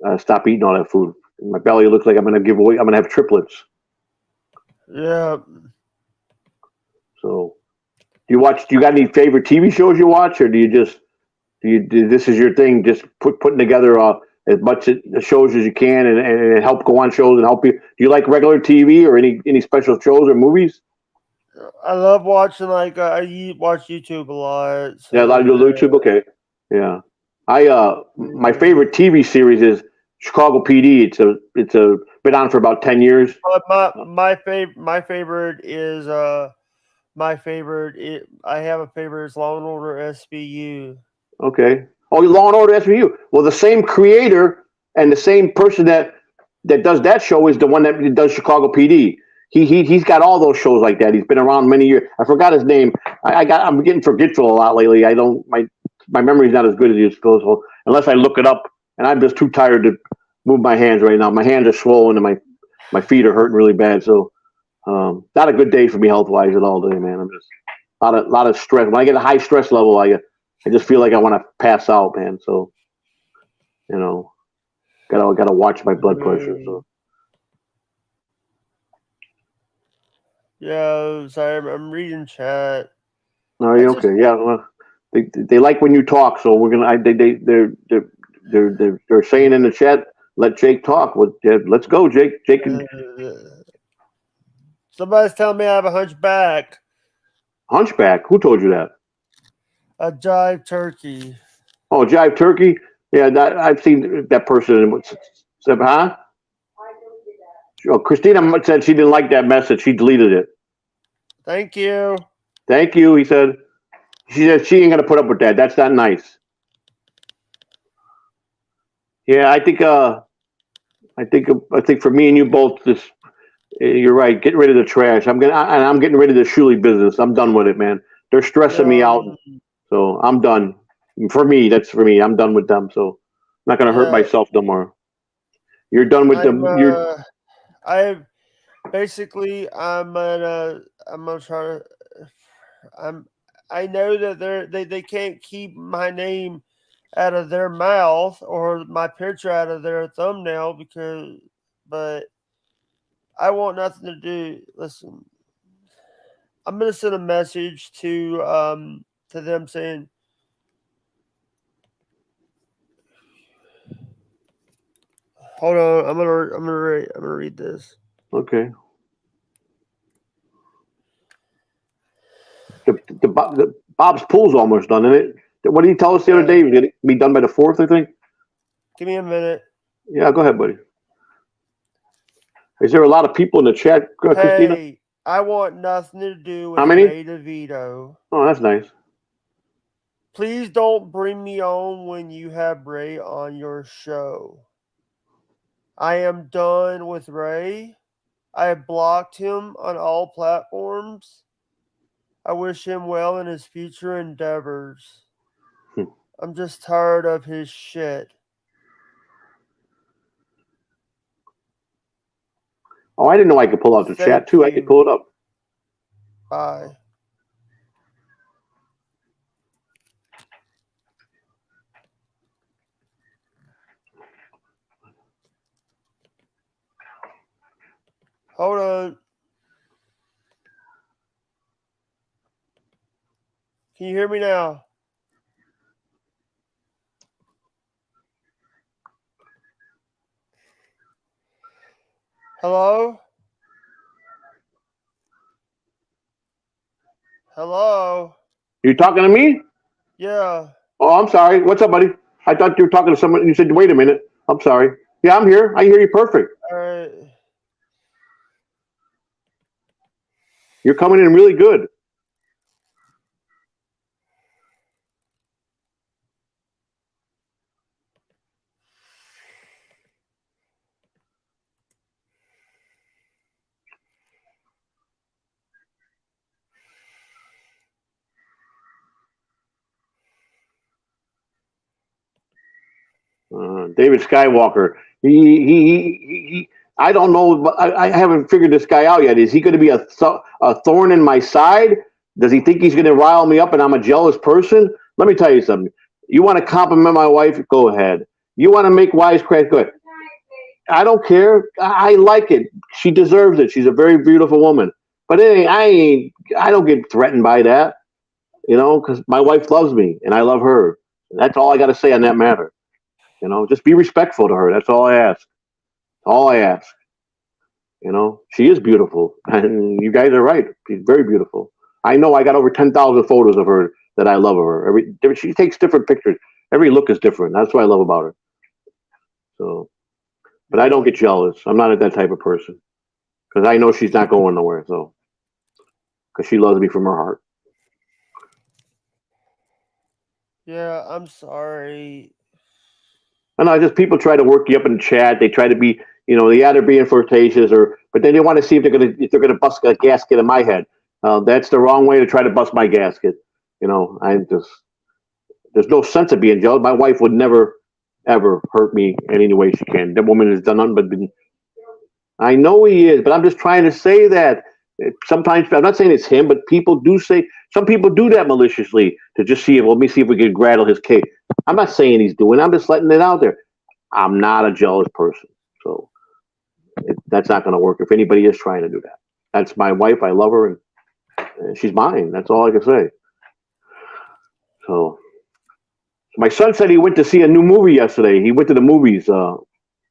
I stopped eating all that food. My belly looks like I'm gonna have triplets. Yeah. So do you got any favorite TV shows you watch, or this is your thing, just putting together as much shows as you can and help go on shows and help you? Do you like regular TV or any special shows or movies? I love watching, I watch YouTube a lot. So, yeah, a lot of YouTube. Okay, yeah. My favorite TV series is Chicago PD. It's been on for about 10 years. My favorite is I have a favorite is Law and Order SVU. Okay. Oh, Law and Order SVU. Well, the same creator and the same person that does that show is the one that does Chicago PD. He's got all those shows like that. He's been around many years. I forgot his name. I'm getting forgetful a lot lately. My memory's not as good as it used to. So unless I look it up, and I'm just too tired to move my hands right now. My hands are swollen and my feet are hurting really bad. So not a good day for me health wise at all today, man. I'm just a lot of stress. When I get a high stress level, I just feel like I want to pass out, man. So gotta watch my blood pressure. So. Yeah, sorry, I'm reading chat. Are you okay? Yeah, well, they like when you talk, so we're gonna. They're saying in the chat, let Jake talk. Let's go, Jake. Jake. Somebody's telling me I have a hunchback. Hunchback? Who told you that? A jive turkey. Oh, jive turkey. Yeah, I've seen that person. Huh? Oh, Christina said she didn't like that message. She deleted it. Thank you. Thank you. He said. She said she ain't gonna put up with that. That's not nice. Yeah, I think for me and you both, you're right. Get rid of the trash. I'm getting rid of the Shuley business. I'm done with it, man. They're stressing me out, so I'm done. For me, that's for me. I'm done with them. So I'm not gonna hurt myself no more. You're done with them. I'm gonna try to. I know that they can't keep my name out of their mouth or my picture out of their thumbnail but I want nothing to do. Listen, I'm gonna send a message to them saying, hold on, I'm gonna read this. Okay. The Bob's Pool's almost done, isn't it? What did he tell us the other day? He was going to be done by the 4th, I think. Give me a minute. Yeah, go ahead, buddy. Is there a lot of people in the chat, Christina? Hey, I want nothing to do with How many? Ray DeVito. Oh, that's nice. Please don't bring me on when you have Ray on your show. I am done with Ray. I have blocked him on all platforms. I wish him well in his future endeavors. I'm just tired of his shit. Oh, I didn't know I could pull out the chat too. I could pull it up. Bye. Hold on. Can you hear me now? Hello? Hello? You talking to me? Yeah. Oh, I'm sorry. What's up, buddy? I thought you were talking to someone. You said, wait a minute. I'm sorry. Yeah, I'm here. I hear you perfect. All right. You're coming in really good. David Skywalker. He I don't know, but I haven't figured this guy out yet. Is he going to be a thorn in my side? Does he think he's going to rile me up and I'm a jealous person? Let me tell you something. You want to compliment my wife? Go ahead. You want to make wisecracks? Go ahead. I don't care. I like it. She deserves it. She's a very beautiful woman. But I don't get threatened by that, because my wife loves me and I love her. That's all I got to say on that matter. Just be respectful to her. That's all I ask. All I ask. She is beautiful, and you guys are right. She's very beautiful. I know I got over 10,000 photos of her that I love of her. She takes different pictures. Every look is different. That's what I love about her. So, but I don't get jealous. I'm not that type of person because I know she's not going nowhere. So, because she loves me from her heart. Yeah, I'm sorry. I know just people try to work you up in the chat. They try to be, they're being flirtatious, but then they want to see if they're gonna bust a gasket in my head. That's the wrong way to try to bust my gasket. There's no sense of being jealous. My wife would never, ever hurt me in any way she can. That woman has done nothing but been. I know he is, but I'm just trying to say that sometimes I'm not saying it's him, but some people do that maliciously to just let me see if we can rattle his cage. I'm not saying he's doing it. I'm just letting it out there. I'm not a jealous person, so that's not going to work if anybody is trying to do that. That's my wife. I love her, and she's mine. That's all I can say. So my son said he went to see a new movie yesterday. He went to the movies.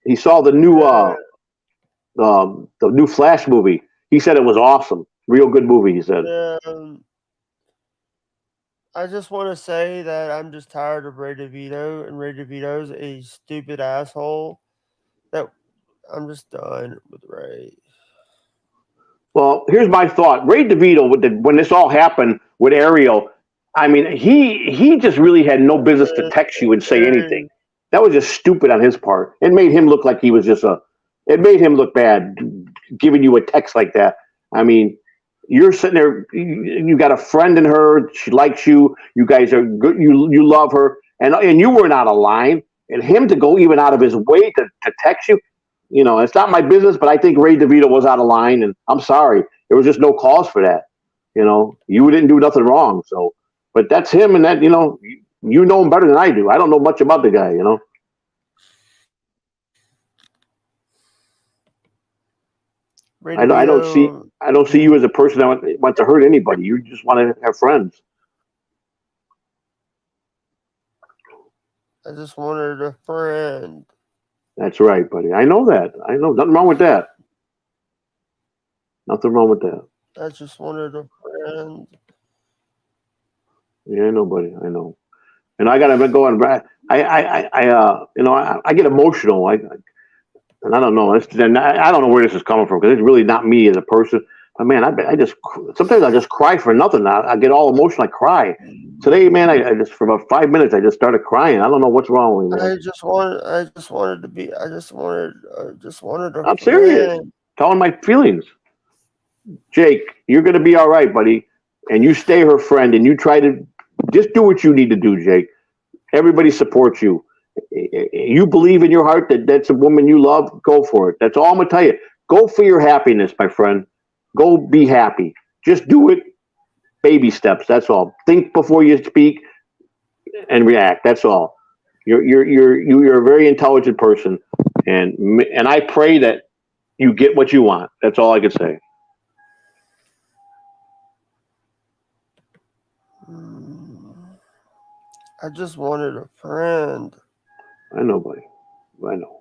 He saw the new Flash movie. He said it was awesome. Real good movie, he said. I just want to say that I'm just tired of Ray DeVito, and Ray DeVito's a stupid asshole. That I'm just done with Ray. Well, here's my thought. Ray DeVito, when this all happened with Ariel, I mean, he just really had no business to text you and say anything. That was just stupid on his part. It made him look like he was it made him look bad giving you a text like that. I mean, you're sitting there, you got a friend in her, she likes you, you guys are good, you love her, and you weren't out of line. And him to go even out of his way to text you, it's not my business, but I think Ray DeVito was out of line, and I'm sorry. There was just no cause for that. You didn't do nothing wrong. So, but that's him, and that, you know him better than I do. I don't know much about the guy, I don't see you as a person that wants to hurt anybody. You just want to have friends. I just wanted a friend. That's right, buddy. I know that. I know nothing wrong with that. Nothing wrong with that. I just wanted a friend. Yeah, I know, buddy. I know. And I gotta go on. I get emotional. And I don't know. I don't know where this is coming from because it's really not me as a person. But man, sometimes I just cry for nothing. I get all emotional. I cry. Today, man, I just for about 5 minutes I just started crying. I don't know what's wrong with me. Man. I just wanted a I'm friend. serious. Telling my feelings. Jake, you're gonna be all right, buddy. And you stay her friend, and you try to just do what you need to do, Jake. Everybody supports you. You believe in your heart that that's a woman you love, go for it. That's all I'm going to tell you. Go for your happiness, my friend. Go be happy. Just do it. Baby steps. That's all. Think before you speak and react. That's all. You're a very intelligent person. And I pray that you get what you want. That's all I can say. I just wanted a friend. I know, buddy. I know.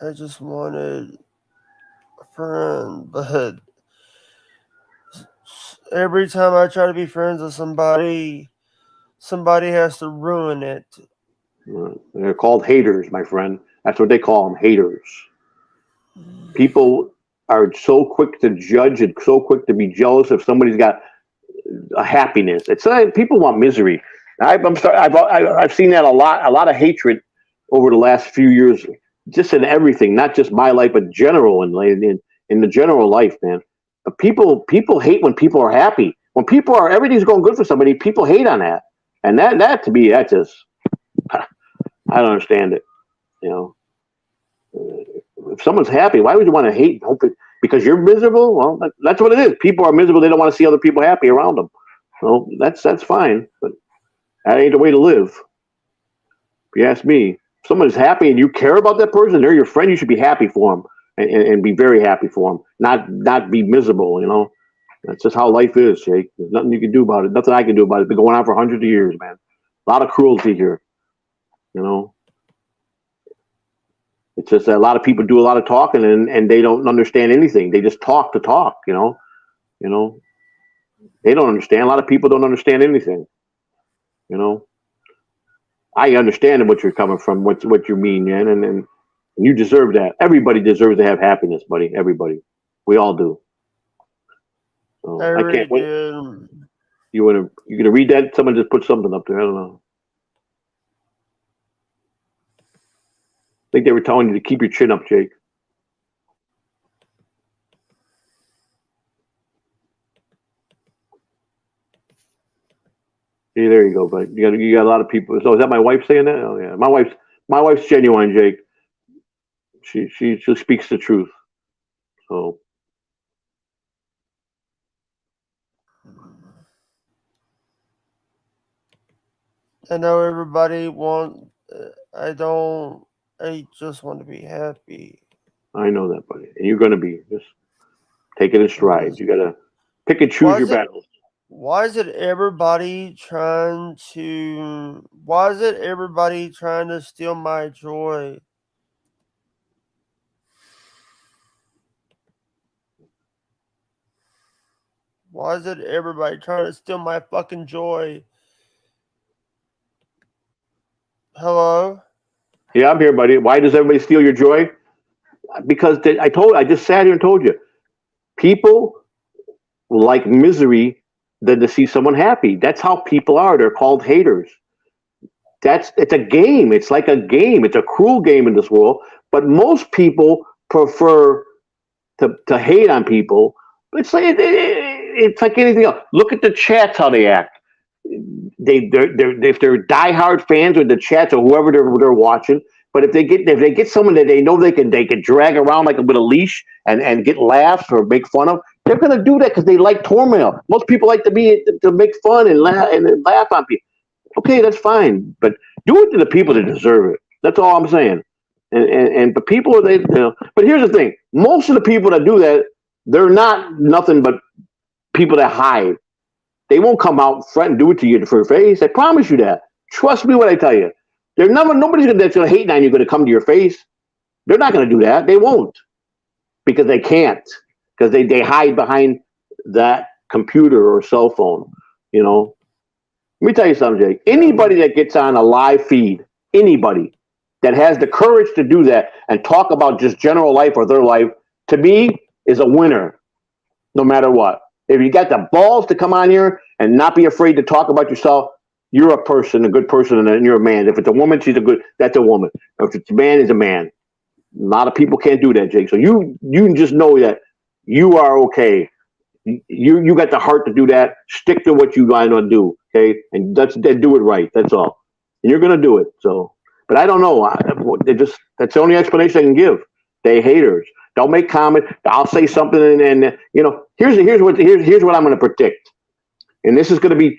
I just wanted a friend, but every time I try to be friends with somebody has to ruin it. They're called haters, my friend. That's what they call them, haters. People are so quick to judge and so quick to be jealous if somebody's got a happiness. It's people want misery. I've seen that a lot of hatred over the last few years, just in everything, not just my life, but general in the general life, man. But people hate when people are happy. When everything's going good for somebody, people hate on that, and that to me, that just I don't understand it. If someone's happy, why would you want to hate? Because you're miserable? Well, that's what it is. People are miserable. They don't want to see other people happy around them. So that's fine, but that ain't the way to live. If you ask me, if someone's happy and you care about that person, they're your friend, you should be happy for them and be very happy for them, not be miserable, That's just how life is, Jake. There's nothing you can do about it. Nothing I can do about it. It's been going on for hundreds of years, man. A lot of cruelty here, It's just that a lot of people do a lot of talking and they don't understand anything. They just talk to talk, They don't understand. A lot of people don't understand anything. You know, I understand what you're coming from, what you mean, man, and you deserve that. Everybody deserves to have happiness, buddy. Everybody, we all do. So I I really can't wait. do. You gonna read that? Someone just put something up there. I don't know. I think they were telling you to keep your chin up, Jake. Yeah, there you go, buddy. You got a lot of people. So is that my wife saying that? Oh yeah, my wife's genuine, Jake. She speaks the truth. So I know everybody want. I don't. I just want to be happy. I know that, buddy. And you're gonna be. Just take it in stride. You gotta pick and choose your battles. Why is it everybody trying to? Why is it everybody trying to steal my joy? Why is it everybody trying to steal my fucking joy? Hello? Yeah, I'm here, buddy. Why does everybody steal your joy? Because I just sat here and told you. People like misery than to see someone happy. That's how people are. They're called haters. It's a game. It's like a game. It's a cruel game in this world. But most people prefer to hate on people. It's like anything else. Look at the chats, how they act. If they're diehard fans of the chats or whoever they're watching, but if they get someone that they know they can drag around like with a leash and get laughs or make fun of, they're gonna do that because they like turmoil. Most people like to make fun and laugh on people. Okay, that's fine, but do it to the people that deserve it. That's all I'm saying. And the people but here's the thing: most of the people that do that, they're not nothing but people that hide. They won't come out front and do it to you for your face. I promise you that. Trust me when I tell you. Nobody's that's gonna hate on you gonna come to your face. They're not gonna do that. They won't. Because they can't. Because they hide behind that computer or cell phone. You know. Let me tell you something, Jake. Anybody that gets on a live feed, anybody that has the courage to do that and talk about just general life or their life, to me, is a winner, no matter what. If you got the balls to come on here and not be afraid to talk about yourself, you're a person, a good person, and you're a man. If it's a woman, that's a woman. If it's a man, it's a man. A lot of people can't do that, Jake. So you can just know that you are okay. You got the heart to do that. Stick to what you want to do, okay? And do it right. That's all. And you're gonna do it. So, but I don't know. That's the only explanation I can give. They haters. Don't make comment. I'll say something, and here's what I'm going to predict. And this is going to be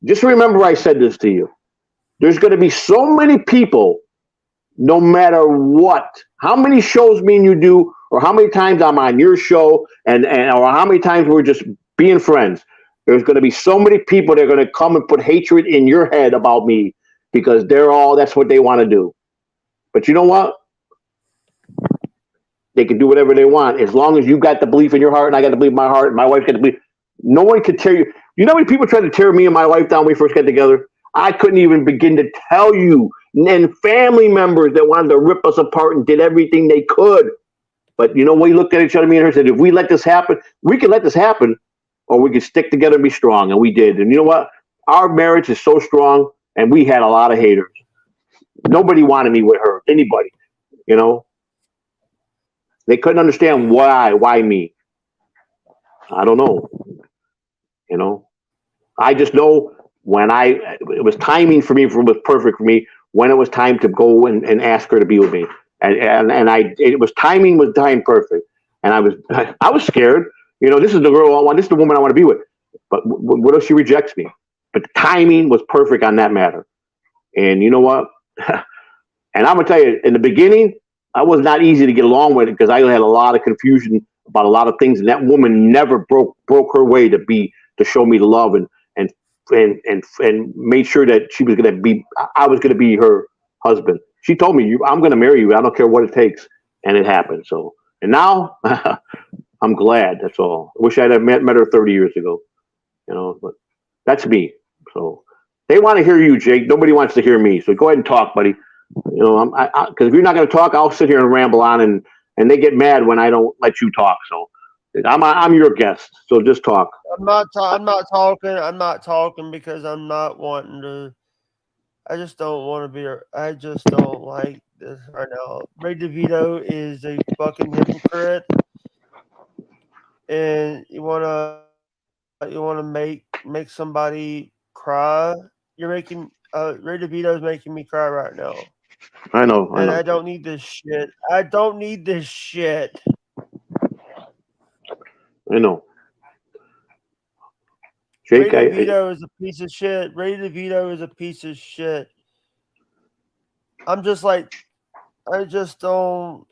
just remember I said this to you. There's going to be so many people, no matter what, how many shows me and you do, or how many times I'm on your show, and or how many times we're just being friends. There's going to be so many people that are going to come and put hatred in your head about me because that's what they want to do. But you know what? They can do whatever they want as long as you got the belief in your heart and I got the belief in my heart and my wife got the belief. No one could tear you. You know how many people tried to tear me and my wife down when we first got together? I couldn't even begin to tell you. And family members that wanted to rip us apart and did everything they could. But we looked at each other, me and her, said, if we let this happen, we can let this happen, or we can stick together and be strong. And we did. And you know what? Our marriage is so strong, and we had a lot of haters. Nobody wanted me with her. Anybody. They couldn't understand why me. I don't know. I just know when it was timing for me, it was perfect for me when it was time to go and ask her to be with me. Timing was time perfect. And I was scared. This is the girl I want. This is the woman I want to be with. But what if she rejects me? But the timing was perfect on that matter. And you know what? And I'm going to tell you, in the beginning, I was not easy to get along with it because I had a lot of confusion about a lot of things. And that woman never broke her way to show me the love and made sure that I was going to be her husband. She told me, I'm going to marry you. I don't care what it takes. And it happened. So, and now I'm glad. That's all. I wish I'd have met her 30 years ago. But that's me. So they want to hear you, Jake. Nobody wants to hear me. So go ahead and talk, buddy. Because if you're not going to talk, I'll sit here and ramble on, and they get mad when I don't let you talk. So I'm your guest. So just talk. I'm not talking. I'm not talking because I'm not wanting to. I just don't want to be. I just don't like this right now. Ray DeVito is a fucking hypocrite, and you wanna make somebody cry. You're making Ray DeVito is making me cry right now. I know. And I don't need this shit. I don't need this shit. I know. Jake, Ray DeVito is a piece of shit. Ray DeVito is a piece of shit. I'm just like, I just don't.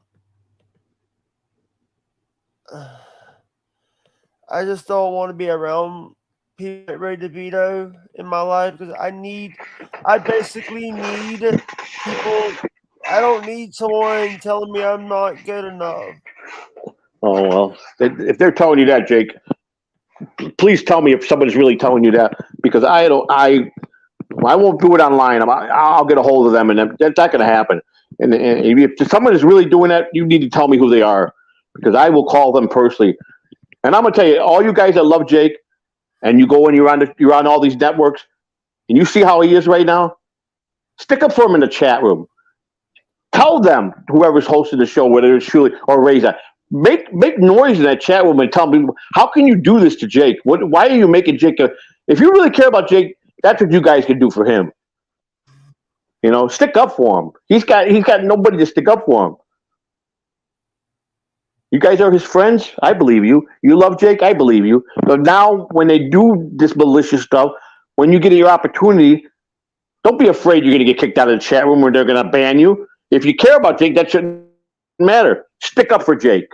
I just don't want to be around people like Ray DeVito in my life because I basically need people. I don't need someone telling me I'm not good enough. Oh, well, if they're telling you that, Jake, please tell me if somebody's really telling you that, because I won't do it online. I'll get a hold of them, and that's not going to happen. And if someone is really doing that, you need to tell me who they are, because I will call them personally. And I'm going to tell you, all you guys that love Jake, and you go and you're on all these networks, and you see how he is right now, stick up for him in the chat room. Tell them, whoever's hosting the show, whether it's Shuli or Reza, make noise in that chat room and tell people, how can you do this to Jake? Why are you making Jake if you really care about Jake, that's what you guys can do for him. Stick up for him. He's got nobody to stick up for him. You guys are his friends. I believe you. You love Jake. I believe you. But now, when they do this malicious stuff, when you get your opportunity, don't be afraid you're going to get kicked out of the chat room or they're going to ban you. If you care about Jake, that shouldn't matter. Stick up for Jake.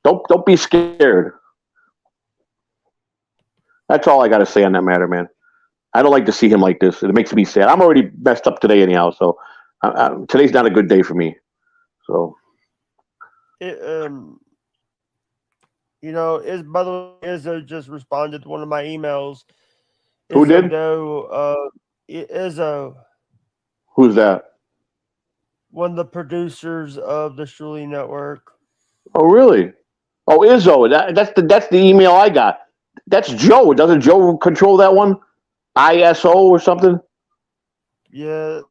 Don't be scared. That's all I got to say on that matter, man. I don't like to see him like this. It makes me sad. I'm already messed up today anyhow, so today's not a good day for me. So, by the way, Izzo just responded to one of my emails. Who did? Izzo. Who's that? One of the producers of the Shuli Network. Oh, really? Oh, Izzo. That's the email I got. That's Joe. Doesn't Joe control that one? ISO or something? Yeah.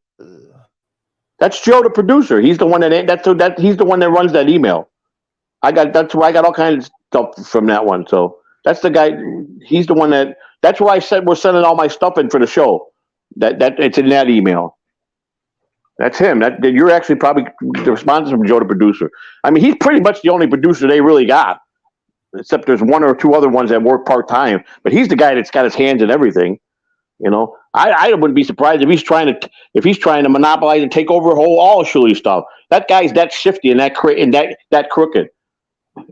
That's Joe, the producer. He's the one he's the one that runs that email. That's where I got all kinds of stuff from that one. So that's the guy. He's the one that's where I said we're sending all my stuff in for the show. That it's in that email. That's him. You're actually probably the response from Joe, the producer. I mean, he's pretty much the only producer they really got, except there's one or two other ones that work part time. But he's the guy that's got his hands in everything. I wouldn't be surprised if he's trying to monopolize and take over all Shuli stuff. That guy's that shifty and that crooked.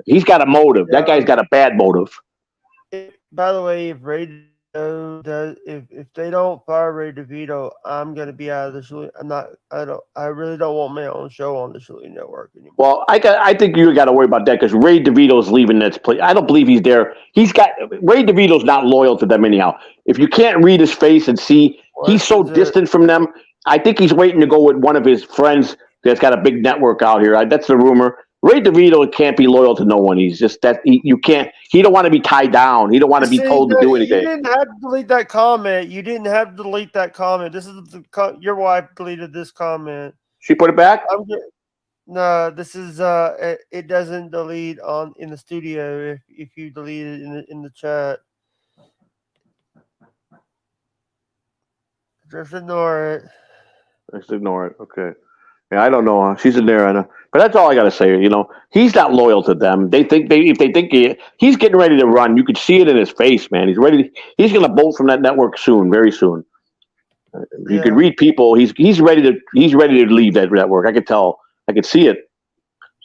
He's got a motive. That guy's got a bad motive. By the way, if they don't fire Ray DeVito, I'm gonna be out of the Shuli. I really don't want my own show on the Shuli Network anymore. Well, I think you got to worry about that because Ray DeVito's leaving this place. I don't believe he's there. Ray DeVito's not loyal to them anyhow. If you can't read his face and see, he's so distant from them. I think he's waiting to go with one of his friends that's got a big network out here. That's the rumor. Ray DeVito can't be loyal to no one. He's just that you can't. He don't want to be tied down. He don't want to be told to do anything. You didn't have to delete that comment. You didn't have to delete that comment. This is your wife deleted this comment. She put it back. No, this is it doesn't delete in the studio if you delete it in the chat. Just ignore it. Just ignore it. Okay. Yeah, I don't know. She's in there, I know. But that's all I got to say. He's not loyal to them. If they think he's getting ready to run, you could see it in his face, man. He's ready. He's going to bolt from that network soon, very soon. You could read people. He's ready to leave that network. I could tell. I could see it.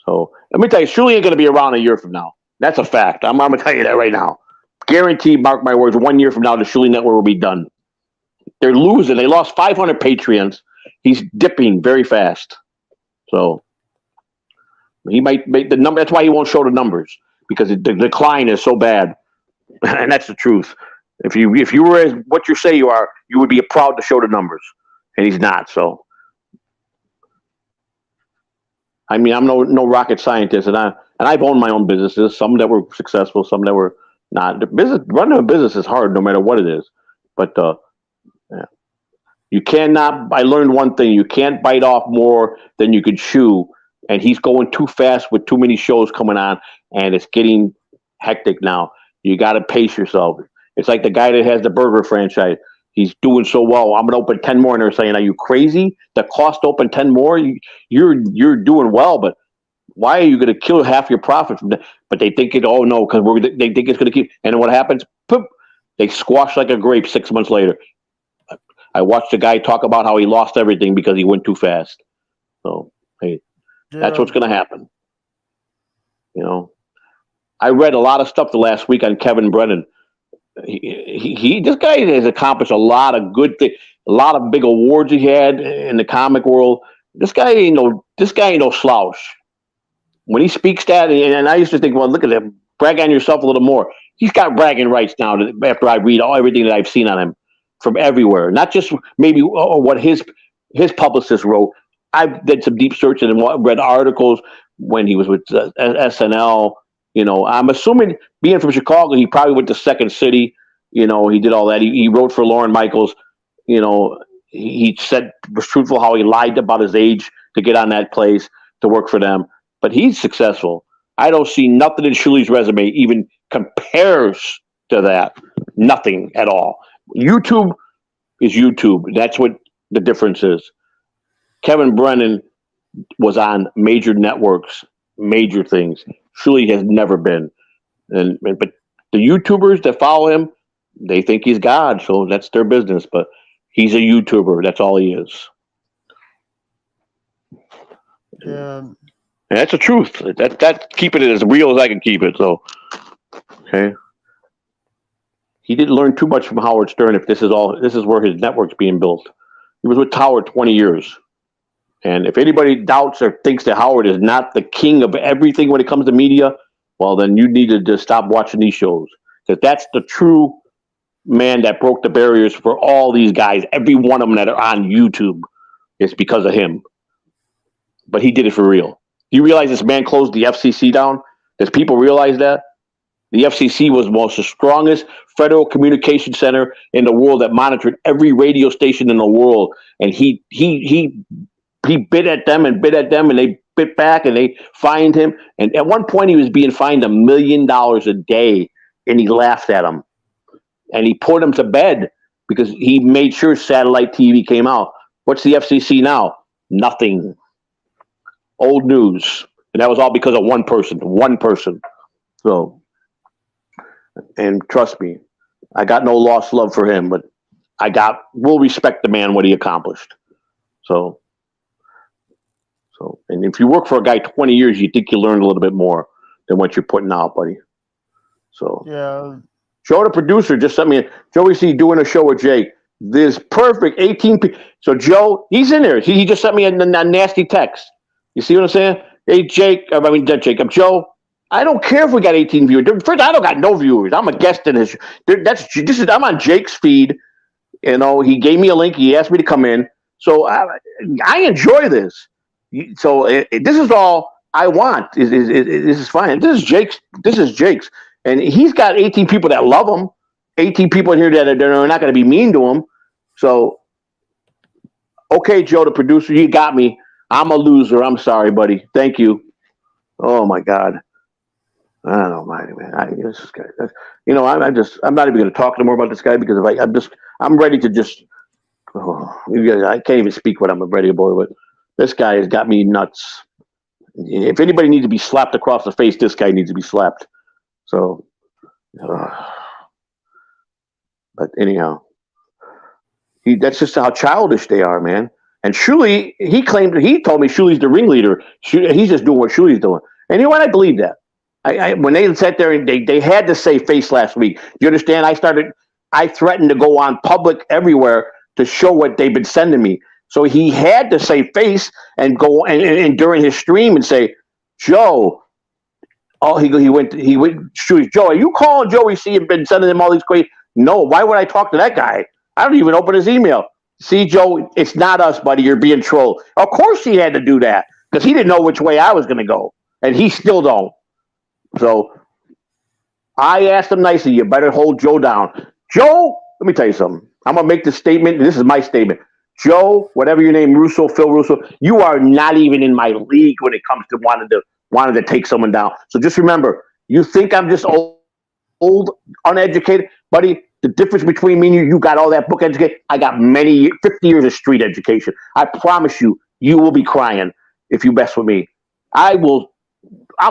So let me tell you, Shuli ain't going to be around a year from now. That's a fact. I'm going to tell you that right now. Guaranteed, mark my words. 1 year from now, the Shuli network will be done. They're losing. They lost 500 Patreons. He's dipping very fast. So He might make the number. That's why he won't show the numbers, because the decline is so bad, and that's the truth. If you were as what you say you are, you would be proud to show the numbers, and he's not. So, I mean, I'm no rocket scientist, and I've owned my own businesses. Some that were successful, some that were not. Running a business is hard, no matter what it is. But yeah. You cannot. I learned one thing: you can't bite off more than you can chew. And he's going too fast with too many shows coming on, and it's getting hectic now. You got to pace yourself. It's like the guy that has the burger franchise. He's doing so well. I'm gonna open 10 more, and they're saying, "Are you crazy? The cost to open 10 more? You're doing well, but why are you gonna kill half your profit from that?" But they think it. Oh no, because they think it's gonna keep. And what happens? Poop! They squash like a grape 6 months later. I watched a guy talk about how he lost everything because he went too fast. So hey. That's what's going to happen. You know, I read a lot of stuff the last week on Kevin Brennan. This guy has accomplished a lot of good things, a lot of big awards he had in the comic world. This guy ain't no slouch. When he speaks that, and I used to think, well, look at him, brag on yourself a little more. He's got bragging rights now after I read everything that I've seen on him from everywhere, not just maybe what his publicist wrote. I did some deep searching and read articles when he was with SNL. You know, I'm assuming being from Chicago, he probably went to Second City. You know, he did all that. He wrote for Lorne Michaels. You know, he said was truthful how he lied about his age to get on that place to work for them. But he's successful. I don't see nothing in Shuli's resume even compares to that. Nothing at all. YouTube is YouTube. That's what the difference is. Kevin Brennan was on major networks, major things. Shuli has never been. But the YouTubers that follow him, they think he's God, so that's their business. But he's a YouTuber. That's all he is. Yeah. And that's the truth. That keeping it as real as I can keep it. So, okay. He didn't learn too much from Howard Stern. If this is where his network's being built. He was with Howard 20 years. And if anybody doubts or thinks that Howard is not the king of everything when it comes to media, well, then you need to just stop watching these shows, because that's the true man that broke the barriers for all these guys. Every one of them that are on YouTube is because of him. But he did it for real. Do you realize this man closed the FCC down? Does people realize that? The FCC was the strongest federal communication center in the world that monitored every radio station in the world. And he bit at them, and they bit back, and they fined him. And at one point, he was being fined $1 million a day, and he laughed at him. And he put him to bed because he made sure satellite TV came out. What's the FCC now? Nothing. Old news. And that was all because of one person. So, and trust me, I got no lost love for him, but we'll respect the man, what he accomplished. So, and if you work for a guy 20 years, you think you learn a little bit more than what you're putting out, buddy. So, yeah. Joe, the producer, just sent me Joey C doing a show with Jake. This perfect 18 people. So Joe, he's in there. He just sent me a nasty text. You see what I'm saying? Hey, Jacob, Joe, I don't care if we got 18 viewers. First, I don't got no viewers. I'm a guest in his. I'm on Jake's feed. You know, he gave me a link. He asked me to come in. So I enjoy this. So this is all I want. This is fine. This is Jake's, and he's got 18 people that love him. 18 people in here that are not going to be mean to him. So, okay, Joe, the producer, you got me. I'm a loser. I'm sorry, buddy. Thank you. Oh my God. I don't mind, man. This guy. You know, I'm not even going to talk anymore about this guy, because I'm ready to just. I can't even speak what I'm ready for, but this guy has got me nuts. If anybody needs to be slapped across the face, this guy needs to be slapped. So, but anyhow, that's just how childish they are, man. And Shuli, he told me Shuli's the ringleader. He's just doing what Shuli's doing. And you know what? I believe that. When they sat there and they had to save face last week. You understand? I threatened to go on public everywhere to show what they've been sending me. So he had to save face and go and during his stream and say, Joe. Oh, he went. Joe, are you calling Joey C and been sending him all these crazy? No, why would I talk to that guy? I don't even open his email. See, Joe, it's not us, buddy. You're being trolled. Of course he had to do that because he didn't know which way I was going to go, and he still don't. So I asked him nicely, you better hold Joe down. Joe, let me tell you something. I'm going to make this statement. This is my statement. Joe, whatever your name, Russo, Phil Russo, you are not even in my league when it comes to wanting to take someone down. So just remember, you think I'm just old, uneducated? Buddy, the difference between me and you got all that book education. I got 50 years of street education. I promise you, you will be crying if you mess with me. I'll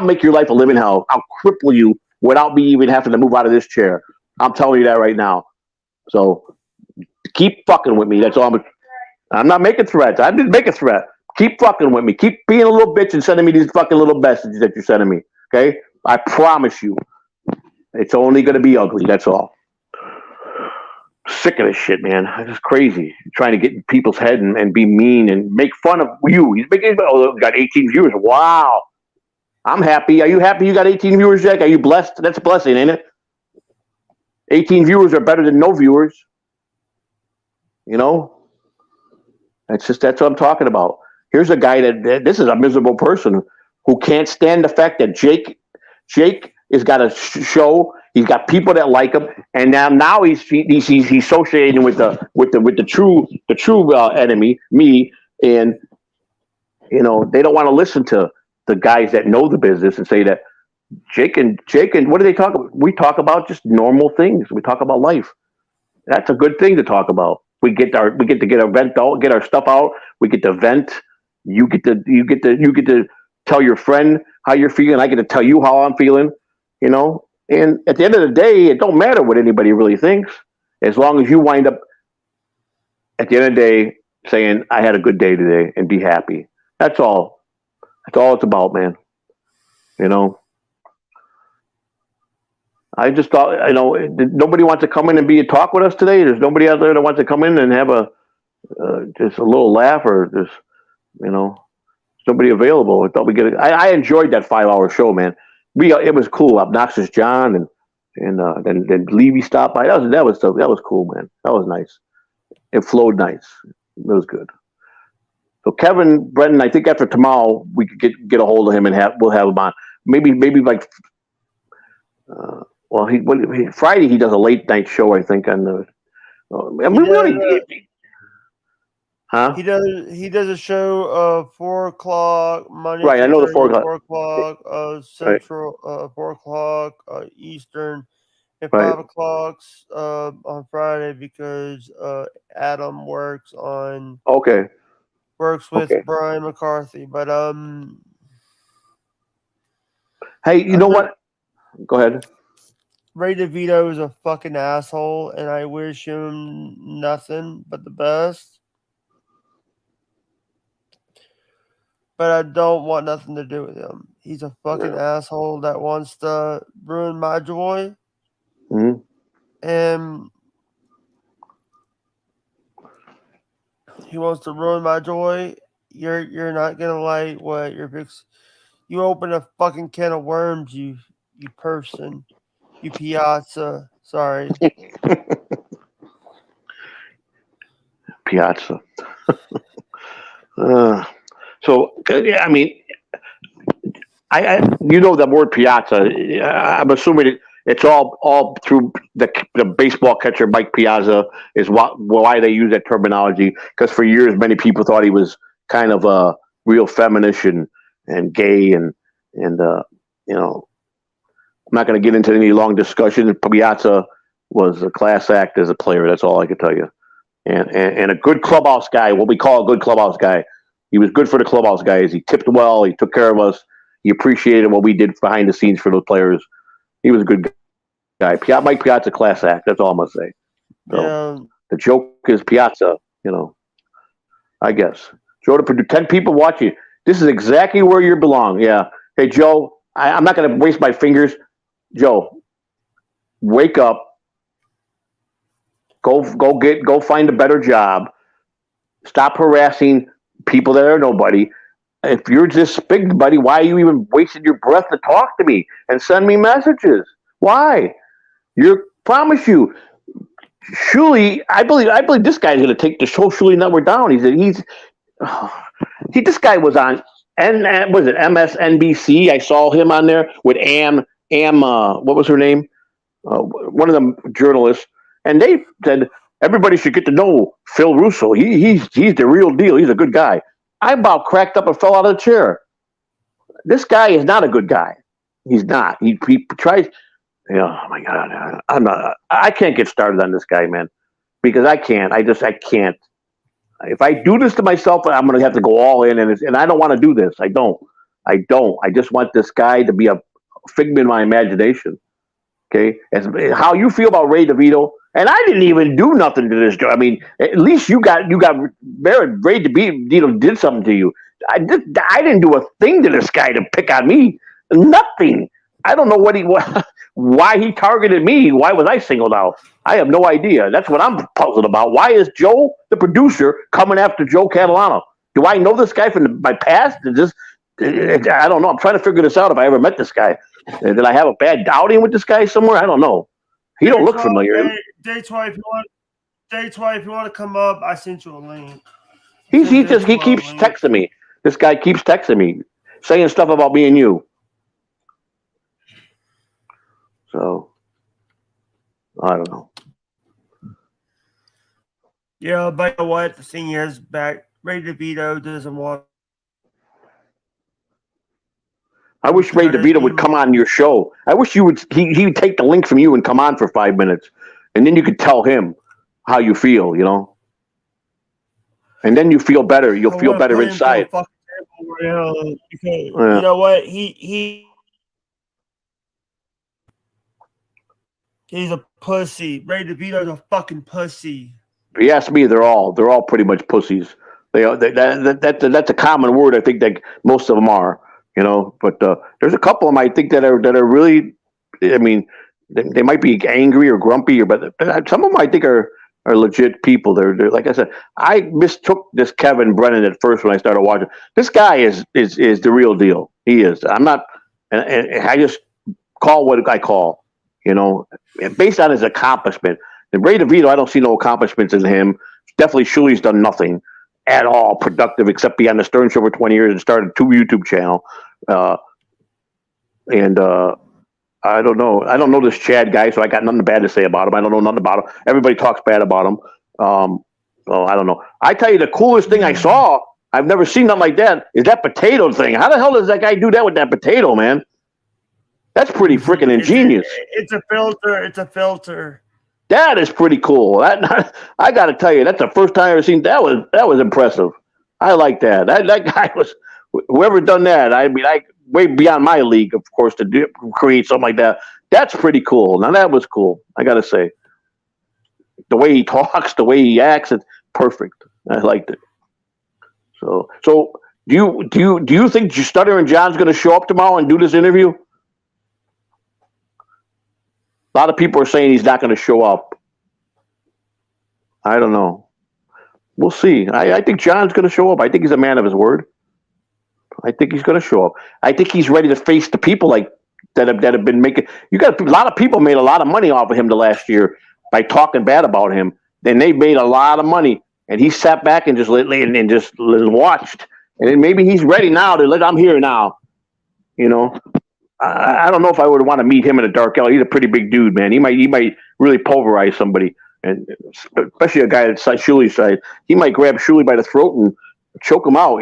make your life a living hell. I'll cripple you without me even having to move out of this chair. I'm telling you that right now. So keep fucking with me. That's all I'm not making threats. I didn't make a threat. Keep fucking with me. Keep being a little bitch and sending me these fucking little messages that you're sending me. Okay? I promise you. It's only going to be ugly. That's all. Sick of this shit, man. It's crazy. Trying to get in people's head and be mean and make fun of you. He's making, got 18 viewers. Wow. I'm happy. Are you happy you got 18 viewers, Jack? Are you blessed? That's a blessing, ain't it? 18 viewers are better than no viewers. You know? That's what I'm talking about. Here's a guy this is a miserable person who can't stand the fact that Jake has got a show. He's got people that like him, and now he's associating with the true enemy, me, and you know they don't want to listen to the guys that know the business and say that Jake and what do they talk about? We talk about just normal things. We talk about life. That's a good thing to talk about. We get to get our vent out, get our stuff out. We get to vent. You get to tell your friend how you're feeling. I get to tell you how I'm feeling. You know. And at the end of the day, it don't matter what anybody really thinks, as long as you wind up at the end of the day saying, I had a good day today and be happy. That's all. That's all it's about, man. You know? I just thought, you know, nobody wants to come in and talk with us today. There's nobody out there that wants to come in and have just a little laugh or just, you know, somebody available. I thought I enjoyed that 5-hour show, man. It was cool. Obnoxious John and then Levy stopped by. That was cool, man. That was nice. It flowed nice. It was good. So Kevin Brennan, I think after tomorrow we could get a hold of him and we'll have him on. Maybe like Friday he does a late night show. I think on the. Huh? He does a show 4:00 Monday. Right, I know the 4 o'clock. 4 o'clock Central, 4 o'clock Eastern, and Right. 5 o'clock on Friday because Adam works with Brian McCarthy. But hey, you know what? Go ahead. Ray DeVito is a fucking asshole, and I wish him nothing but the best. But I don't want nothing to do with him. He's a fucking asshole that wants to ruin my joy. Mm-hmm. And he wants to ruin my joy. You're not gonna like what you open a fucking can of worms, you person. You piazza. Sorry. Piazza. So I mean, I you know the word piazza. I'm assuming it's all through the baseball catcher Mike Piazza is why they use that terminology, because for years many people thought he was kind of a real feminist and gay and you know, I'm not going to get into any long discussion. Piazza was a class act as a player. That's all I can tell you. And a good clubhouse guy, what we call a good clubhouse guy. He was good for the clubhouse guys. He tipped well. He took care of us. He appreciated what we did behind the scenes for those players. He was a good guy. Mike Piazza, class act. That's all I'm going to say. So, the joke is Piazza, you know, I guess. Joe, to 10 people watching. This is exactly where you belong. Yeah. Hey, Joe, I'm not going to waste my fingers. Joe, wake up. Go find a better job. Stop harassing people that are nobody. if you're this big, buddy, why are you even wasting your breath to talk to me and send me messages? Why? Promise you, Shuli. I believe this guy's going to take the whole Shuli network down. This guy was on was it MSNBC? I saw him on there with what was her name? One of the journalists, and they said everybody should get to know Phil Russo. He's the real deal. He's a good guy. I about cracked up and fell out of the chair. This guy is not a good guy. He's not. He tries. Oh my God! I can't get started on this guy, man, because I can't. I can't. If I do this to myself, I'm going to have to go all in, and I don't want to do this. I don't. I just want this guy to be a figment of my imagination. Okay, how you feel about Ray DeVito? And I didn't even do nothing to this. I mean, at least you got married. Ray DeVito did something to you. I didn't do a thing to this guy to pick on me. Nothing. I don't know why he targeted me. Why was I singled out? I have no idea. That's what I'm puzzled about. Why is Joe, the producer, coming after Joe Catalano? Do I know this guy from my past? I don't know. I'm trying to figure this out. If I ever met this guy, did I have a bad outing with this guy somewhere? I don't know. He don't look familiar. Day-Twi, if you want to come up, I sent you a link. He keeps texting me. This guy keeps texting me, saying stuff about me and you. So I don't know. Yeah, but you know what? The thing is, Ray DeVito doesn't want. I wish Ray DeVito would come on your show. I wish he would take the link from you and come on for 5 minutes, and then you could tell him how you feel, and then you feel better. You'll feel better inside. You know what? He's a pussy. Ray DeVito's a fucking pussy. If you ask me, they're all pretty much pussies. That's a common word. I think that most of them are. But there's a couple of them I think that are really. I mean, they might be angry or grumpy, but some of them I think are legit people. They're like I said. I mistook this Kevin Brennan at first when I started watching. This guy is the real deal. He is. I'm not, and I just call what I call. Based on his accomplishment. And Ray DeVito, I don't see no accomplishments in him. Definitely, Shuli's done nothing at all productive except be on the Stern Show for 20 years and started 2 YouTube channel. I don't know. I don't know this Chad guy, so I got nothing bad to say about him. I don't know nothing about him. Everybody talks bad about him. I don't know. I tell you, the coolest thing I saw, I've never seen nothing like that, is that potato thing. How the hell does that guy do that with that potato, man? That's pretty freaking ingenious. It's a filter. It's a filter. That is pretty cool. I got to tell you, that's the first time I've ever seen that. Was impressive. I like that. That guy was, whoever done that. I mean, way beyond my league, of course, to create something like that. That's pretty cool. Now that was cool. I got to say, the way he talks, the way he acts, it's perfect. I liked it. So do you think Stuttering John's going to show up tomorrow and do this interview? A lot of people are saying he's not going to show up. I don't know. We'll see. I think John's going to show up. I think he's a man of his word. I think he's going to show up. I think he's ready to face the people like that have been making. You got a lot of people made a lot of money off of him the last year by talking bad about him. Then they made a lot of money, and he sat back and just watched. And then maybe he's ready now to I'm here now. I don't know if I would want to meet him in a dark alley. He's a pretty big dude, man. He might really pulverize somebody, and especially a guy that's Shuli's side. He might grab Shuli by the throat and choke him out.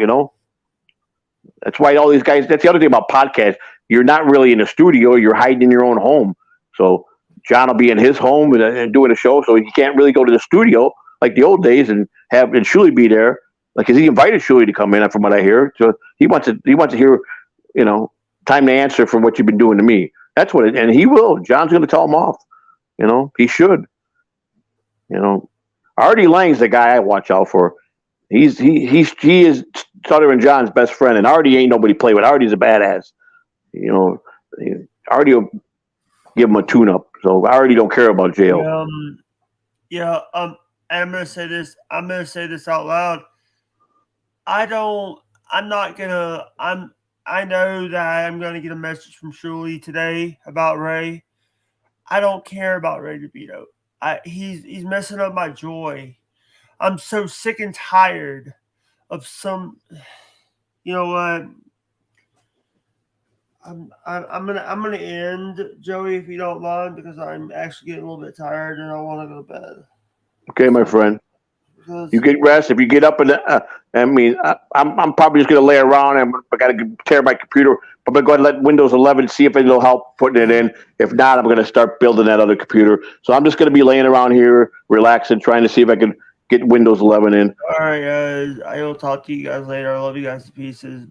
That's why all these guys. That's the other thing about podcasts. You're not really in a studio. You're hiding in your own home. So John will be in his home and doing a show. So he can't really go to the studio like the old days and Shuli be there. Like, cause he invited Shuli to come in, from what I hear. So he wants to hear, time to answer for what you've been doing to me. That's what and he will. John's going to tell him off. He should. Artie Lang's the guy I watch out for. He is Stuttering John's best friend, and Artie ain't nobody to play with. Artie's a badass. Artie will give him a tune-up. So Artie don't care about jail. I'm gonna say this. I'm gonna say this out loud. I don't I'm not gonna. I know that I'm gonna get a message from Shuli today about Ray. I don't care about Ray DeVito. He's messing up my joy. I'm so sick and tired of some. You know what? I'm gonna end, Joey, if you don't mind, because I'm actually getting a little bit tired and I want to go to bed. Okay, my friend. Because You get rest. If you get up I'm probably just gonna lay around and I gotta tear my computer. I'm gonna go ahead and let Windows 11 see if it'll help putting it in. If not, I'm gonna start building that other computer. So I'm just gonna be laying around here, relaxing, trying to see if I can get Windows 11 in. all right, guys, I will talk to you guys later. I love you guys to pieces.